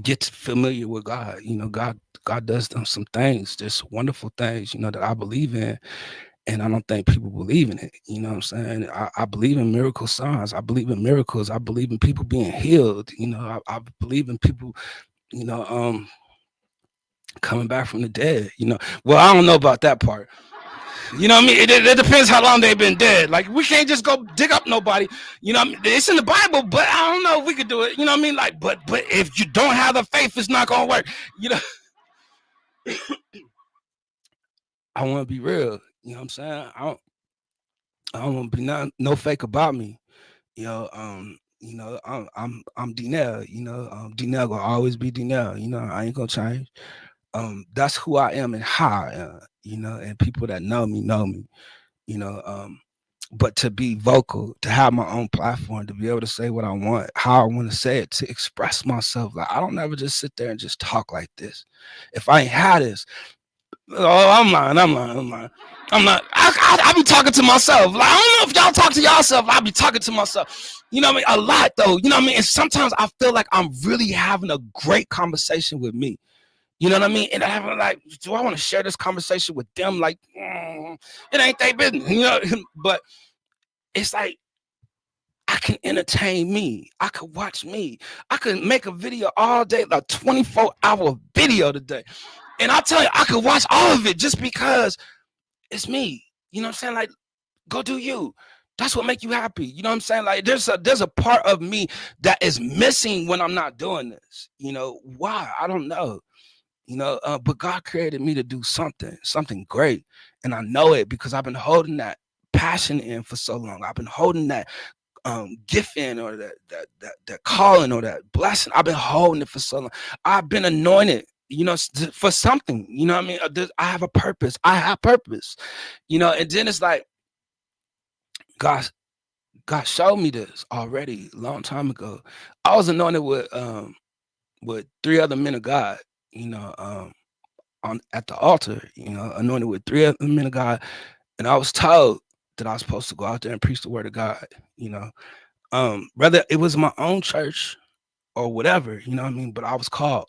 get familiar with God. You know, God does some things, just wonderful things, you know, that I believe in. And I don't think people believe in it. You know what I'm saying? I believe in miracle signs. I believe in miracles. I believe in people being healed. You know, I believe in people, you know, coming back from the dead. You know, well, I don't know about that part. You know what I mean? It depends how long they've been dead. Like, we can't just go dig up nobody. You know what I mean? It's in the Bible, but I don't know if we could do it. You know what I mean? Like, but if you don't have the faith, it's not gonna work. You know, I want to be real. You know what I'm saying? I don't want to be no fake about me. You know, I'm Dinell. You know, Dinell gonna always be Dinell. You know, I ain't gonna change. That's who I am and how I am. You know, and people that know me know me. You know, but to be vocal, to have my own platform, to be able to say what I want, how I want to say it, to express myself. Like, I don't ever just sit there and just talk like this. If I ain't had this, oh, I'm lying. I'm not. I be talking to myself. Like, I don't know if y'all talk to yourself. I be talking to myself. You know what I mean? A lot though. You know what I mean? And sometimes I feel like I'm really having a great conversation with me. You know what I mean? And I'm like, do I want to share this conversation with them? Like, it ain't their business, you know? But it's like, I can entertain me. I could watch me. I could make a video all day, like 24-hour video today. And I'll tell you, I could watch all of it just because it's me. You know what I'm saying? Like, go do you. That's what make you happy. You know what I'm saying? Like, there's a part of me that is missing when I'm not doing this. You know, why? I don't know. You know, but God created me to do something great. And I know it because I've been holding that passion in for so long. I've been holding that gift in, or that calling, or that blessing. I've been holding it for so long. I've been anointed, you know, for something. You know what I mean? I have a purpose. I have purpose. You know, and then it's like, God showed me this already a long time ago. I was anointed with 3 other men of God, you know, at the altar, you know, anointed with 3 other men of God. And I was told that I was supposed to go out there and preach the word of God, you know. Whether it was my own church or whatever, you know what I mean? But I was called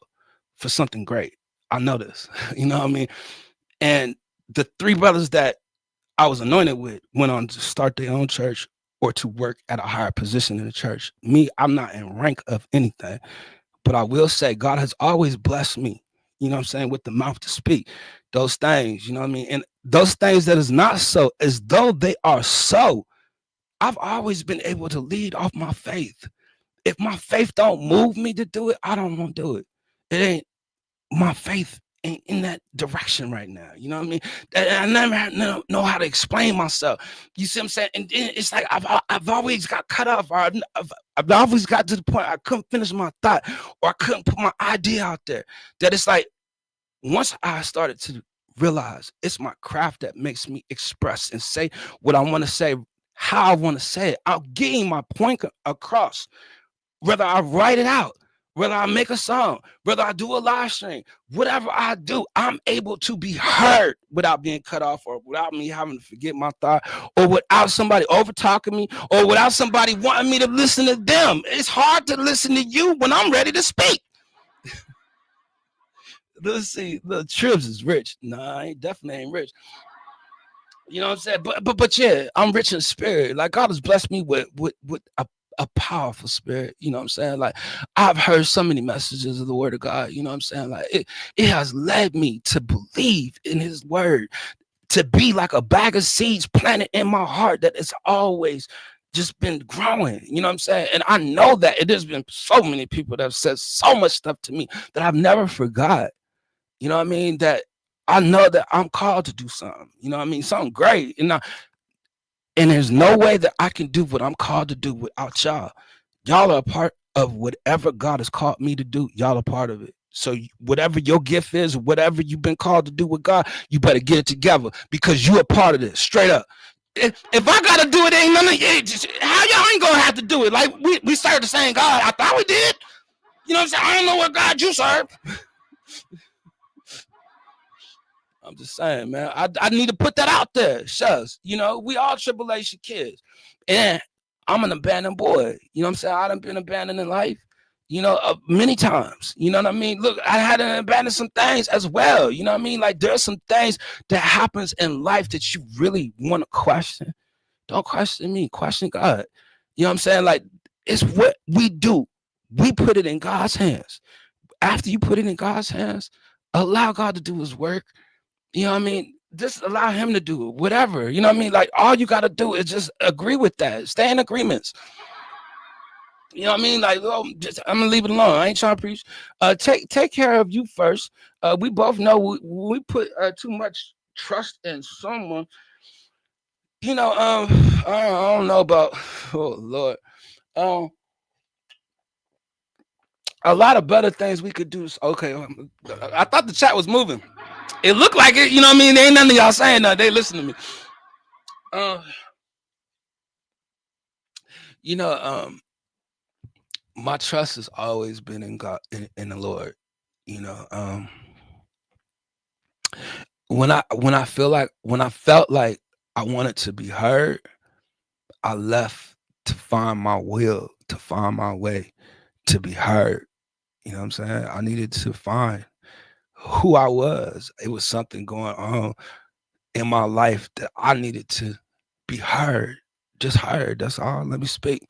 for something great. I know this, you know what I mean? And the 3 brothers that I was anointed with went on to start their own church or to work at a higher position in the church. Me, I'm not in rank of anything, but I will say God has always blessed me, you know what I'm saying, with the mouth to speak those things, you know what I mean? And those things that is not so, as though they are so, I've always been able to lead off my faith. If my faith don't move me to do it, I don't want to do it. It ain't, my faith ain't in that direction right now. You know what I mean? I never know how to explain myself. You see what I'm saying? And then it's like I've always got cut off. Or I've always got to the point I couldn't finish my thought, or I couldn't put my idea out there. That it's like, once I started to realize it's my craft that makes me express and say what I want to say, how I want to say it, I'm getting my point across. Whether I write it out, whether I make a song, whether I do a live stream, whatever I do, I'm able to be heard without being cut off, or without me having to forget my thought, or without somebody over talking me, or without somebody wanting me to listen to them. It's hard to listen to you when I'm ready to speak. let's see, the Tribs is rich. Nah, I ain't definitely ain't rich. You know what I'm saying? But yeah, I'm rich in spirit. Like God has blessed me with a powerful spirit. You know what I'm saying? Like I've heard so many messages of the word of God. You know what I'm saying? Like it has led me to believe in his word, to be like a bag of seeds planted in my heart that it's always just been growing. You know what I'm saying? And I know that it has been so many people that have said so much stuff to me that I've never forgot. You know what I mean? That I know that I'm called to do something. You know what I mean? Something great. And there's no way that I can do what I'm called to do without y'all. Y'all are a part of whatever God has called me to do. Y'all are part of it. So whatever your gift is, whatever you've been called to do with God, you better get it together because you're a part of this. Straight up. If I gotta do it, ain't none of it. How y'all ain't gonna have to do it? Like we serve the same God. I thought we did. You know what I'm saying? I don't know what God you serve. I'm just saying, man. I need to put that out there. Shucks. You know, we all tribulation kids. And I'm an abandoned boy. You know what I'm saying? I done been abandoned in life, you know, many times. You know what I mean? Look, I had to abandon some things as well. You know what I mean? Like there's some things that happens in life that you really want to question. Don't question me. Question God. You know what I'm saying? Like it's what we do. We put it in God's hands. After you put it in God's hands, allow God to do his work. You know what I mean? Just allow him to do it, whatever. You know what I mean? Like all you got to do is just agree with that. Stay in agreements. You know what I mean? Like, oh, I'm gonna leave it alone. I ain't trying to preach. Take care of you first. We both know we put too much trust in someone. You know, I don't know about. Oh Lord, a lot of better things we could do. Okay, I thought the chat was moving. It looked like it. You know what I mean? There ain't none of y'all saying that. They listen to me. You know, my trust has always been in God, in the Lord. You know, when I felt like I wanted to be heard, I left to find my will, to find my way to be heard. You know what I'm saying? I needed to find who I was. It was something going on in my life that I needed to be heard. Just heard. That's all. Let me speak.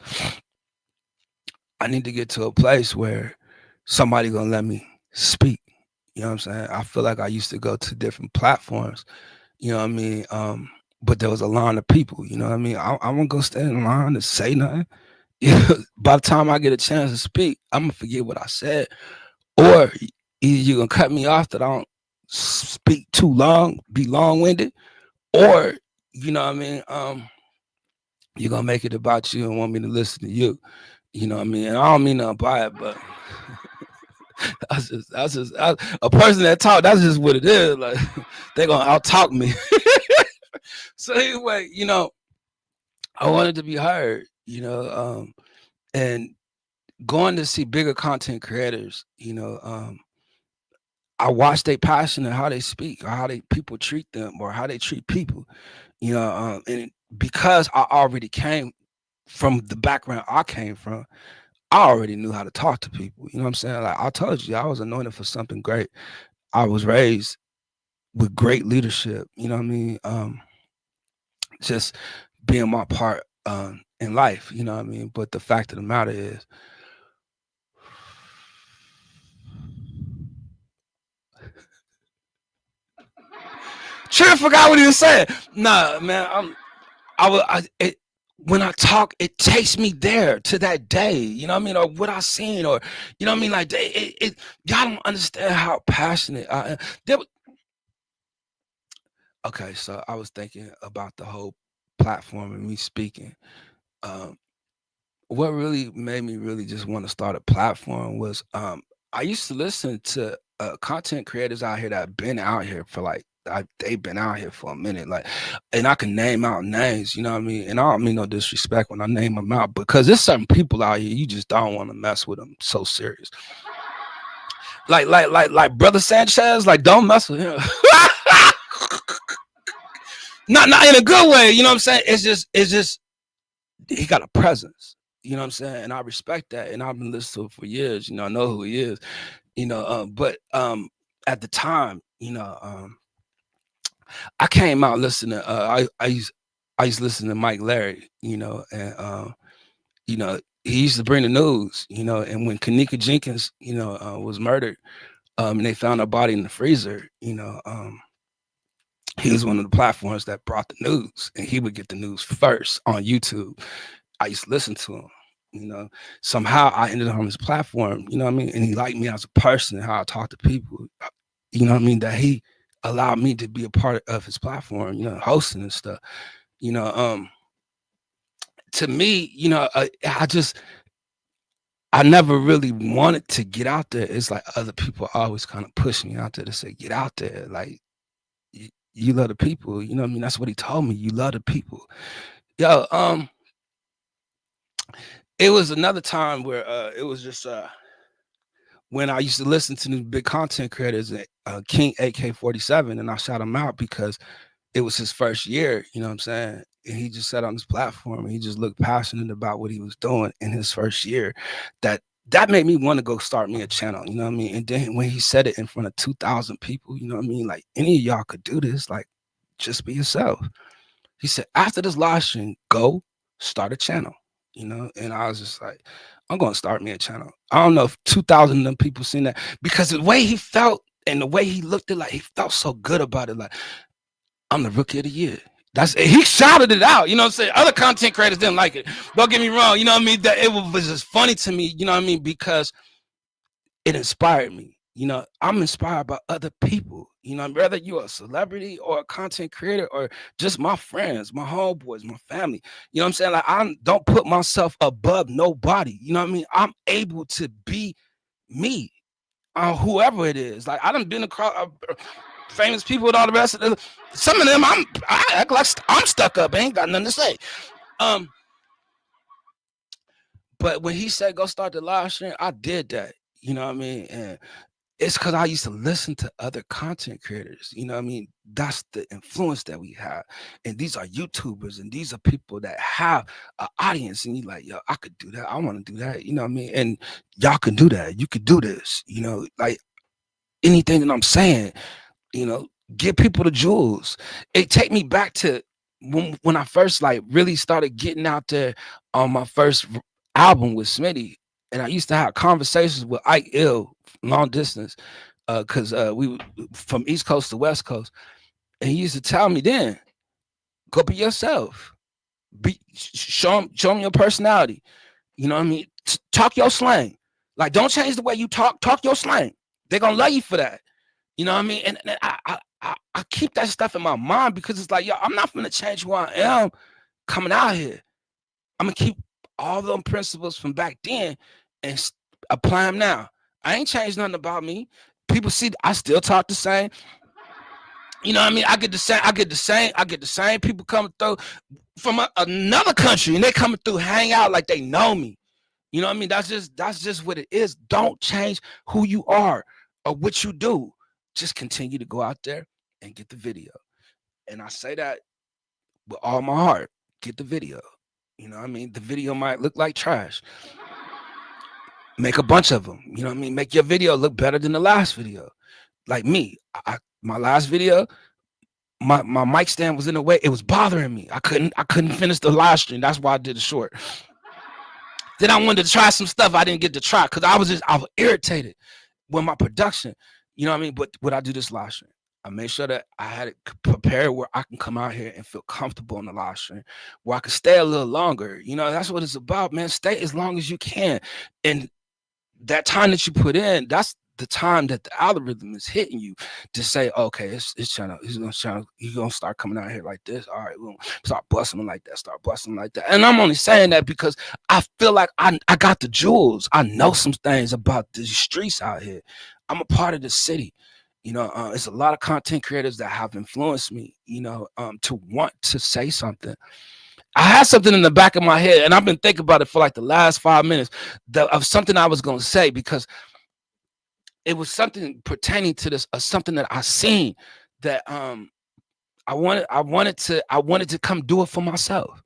I need to get to a place where somebody gonna let me speak. You know what I'm saying? I feel like I used to go to different platforms, you know what I mean? But there was a line of people, you know what I mean? I won't go stand in line to say nothing. By the time I get a chance to speak, I'm gonna forget what I said. Or either you're gonna cut me off that I don't speak too long, be long-winded, or you know what I mean, you're gonna make it about you and want me to listen to you. You know what I mean? And I don't mean nothing by it, but that's just a person that talk. That's just what it is. Like they're gonna out talk me. So anyway, you know, I wanted to be heard. You know, and going to see bigger content creators. You know, I watch their passion and how they speak, or how people treat them, or how they treat people. You know, and because I already came from the background I came from, I already knew how to talk to people. You know what I'm saying? Like I told you, I was anointed for something great. I was raised with great leadership. You know what I mean? Just being my part in life. You know what I mean? But the fact of the matter is, Trip forgot what he was saying. Nah, man, when I talk, it takes me there to that day, you know what I mean, or what I seen, or you know what I mean, like y'all don't understand how passionate I am. Okay, so I was thinking about the whole platform and me speaking. What really made me really just want to start a platform was I used to listen to content creators out here that have been out here for like they've been out here for a minute, like, and I can name out names, you know what I mean? And I don't mean no disrespect when I name them out, because there's certain people out here you just don't want to mess with them so serious. Like Brother Sanchez, like don't mess with him. Not in a good way, you know what I'm saying? It's just he got a presence, you know what I'm saying? And I respect that, and I've been listening to him for years, you know, I know who he is, you know, but at the time, I came out listening. I used to listen to Mike Larry, and he used to bring the news, and when Kanika Jenkins, was murdered, and they found her body in the freezer, he was one of the platforms that brought the news, and he would get the news first on YouTube. I used to listen to him. Somehow I ended up on his platform, what I mean? And he liked me as a person, how I talk to people, what I mean? That he allowed me to be a part of his platform, hosting and stuff. To me, I never really wanted to get out there. It's like other people always kind of push me out there to say, get out there. Like, you love the people, what I mean? That's what he told me. You love the people. Yo, it was another time where it was just when I used to listen to the big content creators, King AK-47, and I shout him out because it was his first year, you know what I'm saying? And he just sat on this platform and he just looked passionate about what he was doing in his first year. That made me want to go start me a channel, you know what I mean? And then when he said it in front of 2,000 people, you know what I mean? Like, any of y'all could do this, like, just be yourself. He said, after this live stream, go start a channel, And I was just like, I'm going to start me a channel. I don't know if 2,000 of them people seen that, because the way he felt and the way he looked at, like, he felt so good about it. Like, I'm the rookie of the year. He shouted it out, you know what I'm saying? Other content creators didn't like it. Don't get me wrong, you know what I mean? That it was just funny to me, you know what I mean? Because it inspired me. I'm inspired by other people, whether you're a celebrity or a content creator or just my friends, my homeboys, my family. You know what I'm saying? Like, I don't put myself above nobody. You know what I mean? I'm able to be me, whoever it is. Like, I done been across famous people and all the rest of them. Some of them I act like I'm stuck up. I ain't got nothing to say. But when he said go start the live stream, I did that. You know what I mean? And it's because I used to listen to other content creators. You know what I mean? That's the influence that we have. And these are YouTubers, and these are people that have an audience. And you're like, yo, I could do that. I want to do that. You know what I mean? And y'all can do that. You could do this. Like anything that I'm saying, give people the jewels. It take me back to when I first like really started getting out there on my first album with Smitty, and I used to have conversations with Ike Ill long distance, because we were from East Coast to West Coast, and he used to tell me then, go be yourself, show him your personality. You know what I mean? Talk your slang. Like, don't change the way you talk your slang. They're gonna love you for that. You know what I mean? And I keep that stuff in my mind, because it's like, yo, I'm not gonna change who I am coming out here. I'm gonna keep all them principles from back then and apply them now. I ain't changed nothing about me. People see I still talk the same. You know what I mean? I get the same people coming through from another country, and they coming through, hang out like they know me. You know what I mean? That's just what it is. Don't change who you are or what you do. Just continue to go out there and get the video. And I say that with all my heart. Get the video. You know what I mean? The video might look like trash. Make a bunch of them. You know what I mean? Make your video look better than the last video. Like me, my last video, my mic stand was in the way. It was bothering me. I couldn't finish the live stream. That's why I did a short. Then I wanted to try some stuff I didn't get to try, because I was irritated with my production. You know what I mean? But would I do this live stream? I made sure that I had it prepared where I can come out here and feel comfortable on the live stream, where I can stay a little longer. That's what it's about, man. Stay as long as you can. And that time that you put in, that's the time that the algorithm is hitting you to say, okay, it's channel. He's gonna start coming out here like this. All right, we'll start busting him like that. Start busting him like that. And I'm only saying that because I feel like I got the jewels. I know some things about these streets out here. I'm a part of the city. It's a lot of content creators that have influenced me, to want to say something. I had something in the back of my head, and I've been thinking about it for like the last 5 minutes of something I was going to say, because it was something pertaining to this, or something that I seen that I wanted to come do it for myself.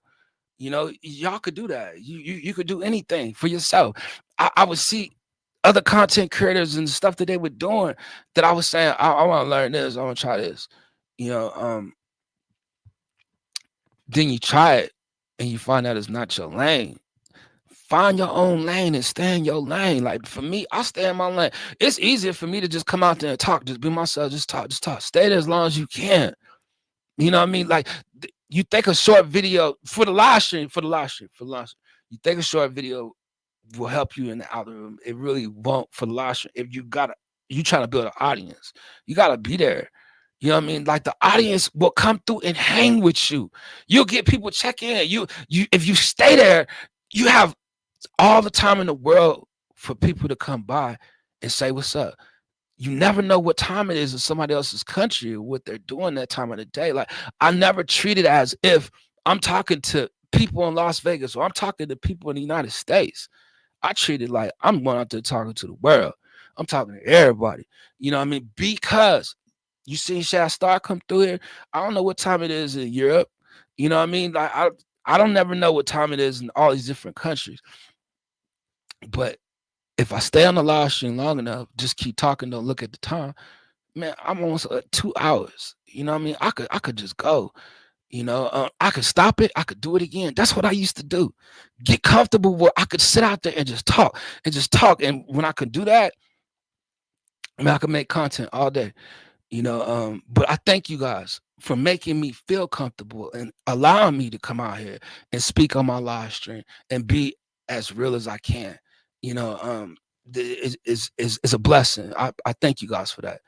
Y'all could do that. You could do anything for yourself. I would see other content creators and stuff that they were doing that I was saying, I want to learn this, I want to try this, you know. Then you try it and you find out it's not your lane. Find your own lane and stay in your lane. Like for me, I stay in my lane. It's easier for me to just come out there and talk, just be myself, just talk, Stay there as long as you can. You know what I mean? Like you think a short video for the live stream, you think a short video will help you in the algorithm. It really won't for the live stream. If you trying to build an audience, you gotta be there. You know what I mean? Like the audience will come through and hang with you. You'll get people check in. You if you stay there, you have all the time in the world for people to come by and say what's up. You never know what time it is in somebody else's country or what they're doing that time of the day. Like I never treat it as if I'm talking to people in Las Vegas or I'm talking to people in the United States. I treat it like I'm going out there talking to the world. I'm talking to everybody. You know what I mean? Because you seen Shy Star come through here. I don't know what time it is in Europe. You know what I mean? Like I don't never know what time it is in all these different countries. But if I stay on the live stream long enough, just keep talking, don't look at the time, man, I'm almost 2 hours. You know what I mean? I could just go. You know, I could stop it. I could do it again. That's what I used to do. Get comfortable where I could sit out there and just talk. And when I could do that, I mean, I could make content all day. You know, but I thank you guys for making me feel comfortable and allowing me to come out here and speak on my live stream and be as real as I can. You know, it's a blessing. I thank you guys for that.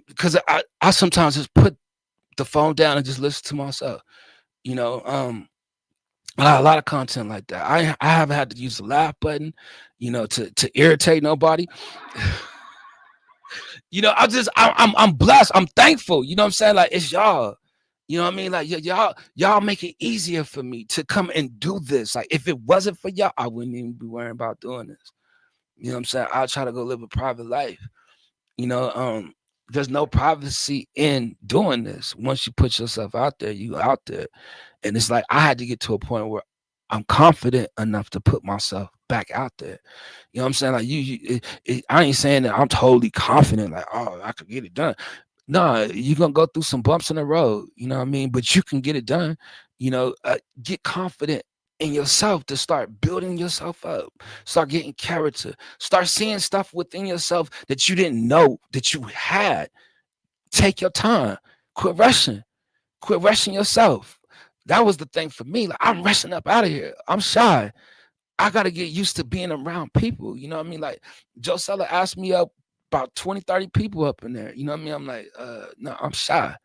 Because I sometimes just put the phone down and just listen to myself. You know, I got a lot of content like that. I haven't had to use the laugh button, you know, to irritate nobody. You know, I'm blessed. I'm thankful. You know what I'm saying? Like it's y'all. You know what I mean? Like y'all make it easier for me to come and do this. Like if it wasn't for y'all, I wouldn't even be worrying about doing this. You know what I'm saying? I'll try to go live a private life. You know, there's no privacy in doing this. Once you put yourself out there, you out there. And it's like I had to get to a point where I'm confident enough to put myself back out there. You know what I'm saying? Like I ain't saying that I'm totally confident, like, oh, I could get it done. No, you're gonna go through some bumps in the road, you know what I mean? But you can get it done. You know, get confident in yourself to start building yourself up, start getting character, start seeing stuff within yourself that you didn't know that you had. Take your time, quit rushing yourself. That was the thing for me. Like I'm rushing up out of here. I'm shy. I got to get used to being around people. You know what I mean? Like Joe Seller asked me up about 20, 30 people up in there. You know what I mean? I'm like, no, I'm shy.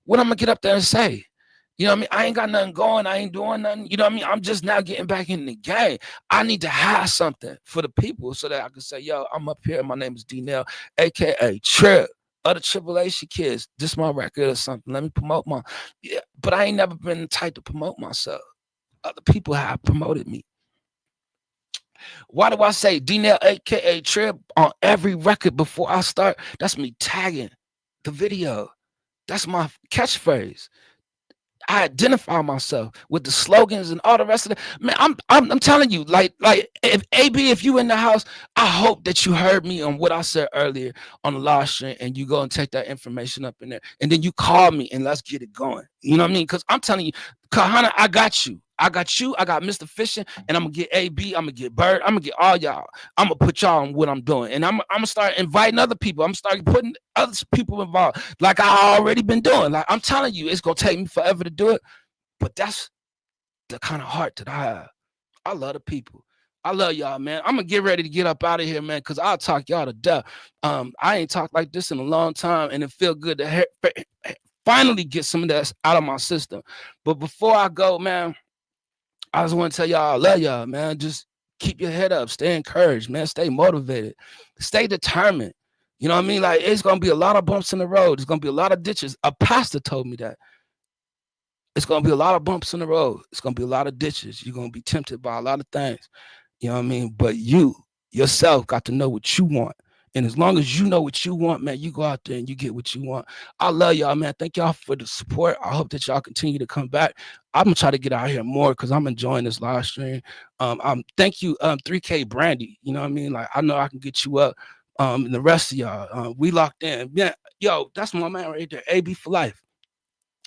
What I'm going to get up there and say? You know what I mean? I ain't got nothing going. I ain't doing nothing. You know what I mean? I'm just now getting back in the game. I need to have something for the people so that I can say, yo, I'm up here. My name is D-Nell, a.k.a. Trip. Other Tribulation Kids, this my record or something. Let me promote but I ain't never been the type to promote myself. Other people have promoted me. Why do I say D-Nell, aka Trip, on every record before I start? That's me tagging the video. That's my catchphrase. I identify myself with the slogans and all the rest of it. Man, I'm telling you, like if AB, if you in the house, I hope that you heard me on what I said earlier on the live stream, and you go and take that information up in there, and then you call me and let's get it going. You know what I mean? Because I'm telling you, Kahana, I got you. I got Mr. Fishing, and I'm gonna get AB, I'm gonna get Bird, I'm gonna get all y'all. I'm gonna put y'all on what I'm doing, and I'm gonna start inviting other people. I'm gonna start putting other people involved, like I already been doing. Like I'm telling you, it's gonna take me forever to do it, but that's the kind of heart that I have. I love the people. I love y'all, man. I'm gonna get ready to get up out of here, man, because I'll talk y'all to death. I ain't talked like this in a long time, and it feel good to finally get some of that out of my system. But before I go, man, I just want to tell y'all I love y'all, man. Just keep your head up, stay encouraged, man. Stay motivated, stay determined. You know what I mean? Like it's gonna be a lot of bumps in the road. There's gonna be a lot of ditches. A pastor told me that. It's gonna be a lot of bumps in the road. It's gonna be a lot of ditches. You're gonna be tempted by a lot of things. You know what I mean? But you yourself got to know what you want And as long as you know what you want, man, you go out there and you get what you want. I love y'all, man. Thank y'all for the support. I hope that y'all continue to come back. I'm gonna try to get out here more because I'm enjoying this live stream. Thank you, 3K Brandy. You know what I mean? Like, I know I can get you up. And the rest of y'all, we locked in. Yeah, yo, that's my man right there. AB for life.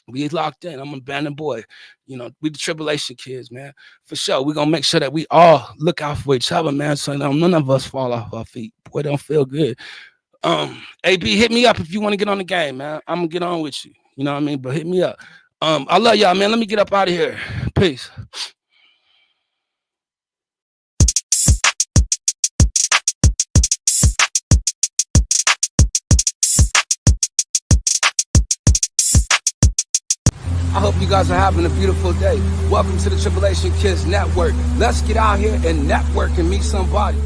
We locked in. I'm a abandoned boy. You know, we the Tribulation Kids, man. For sure. We're gonna make sure that we all look out for each other, man. So none of us fall off our feet. Boy, don't feel good. AB, hit me up if you want to get on the game, man. I'm gonna get on with you. You know what I mean? But hit me up. I love y'all, man. Let me get up out of here. Peace. I hope you guys are having a beautiful day. Welcome to the Tribulation Kids Network. Let's get out here and network and meet somebody.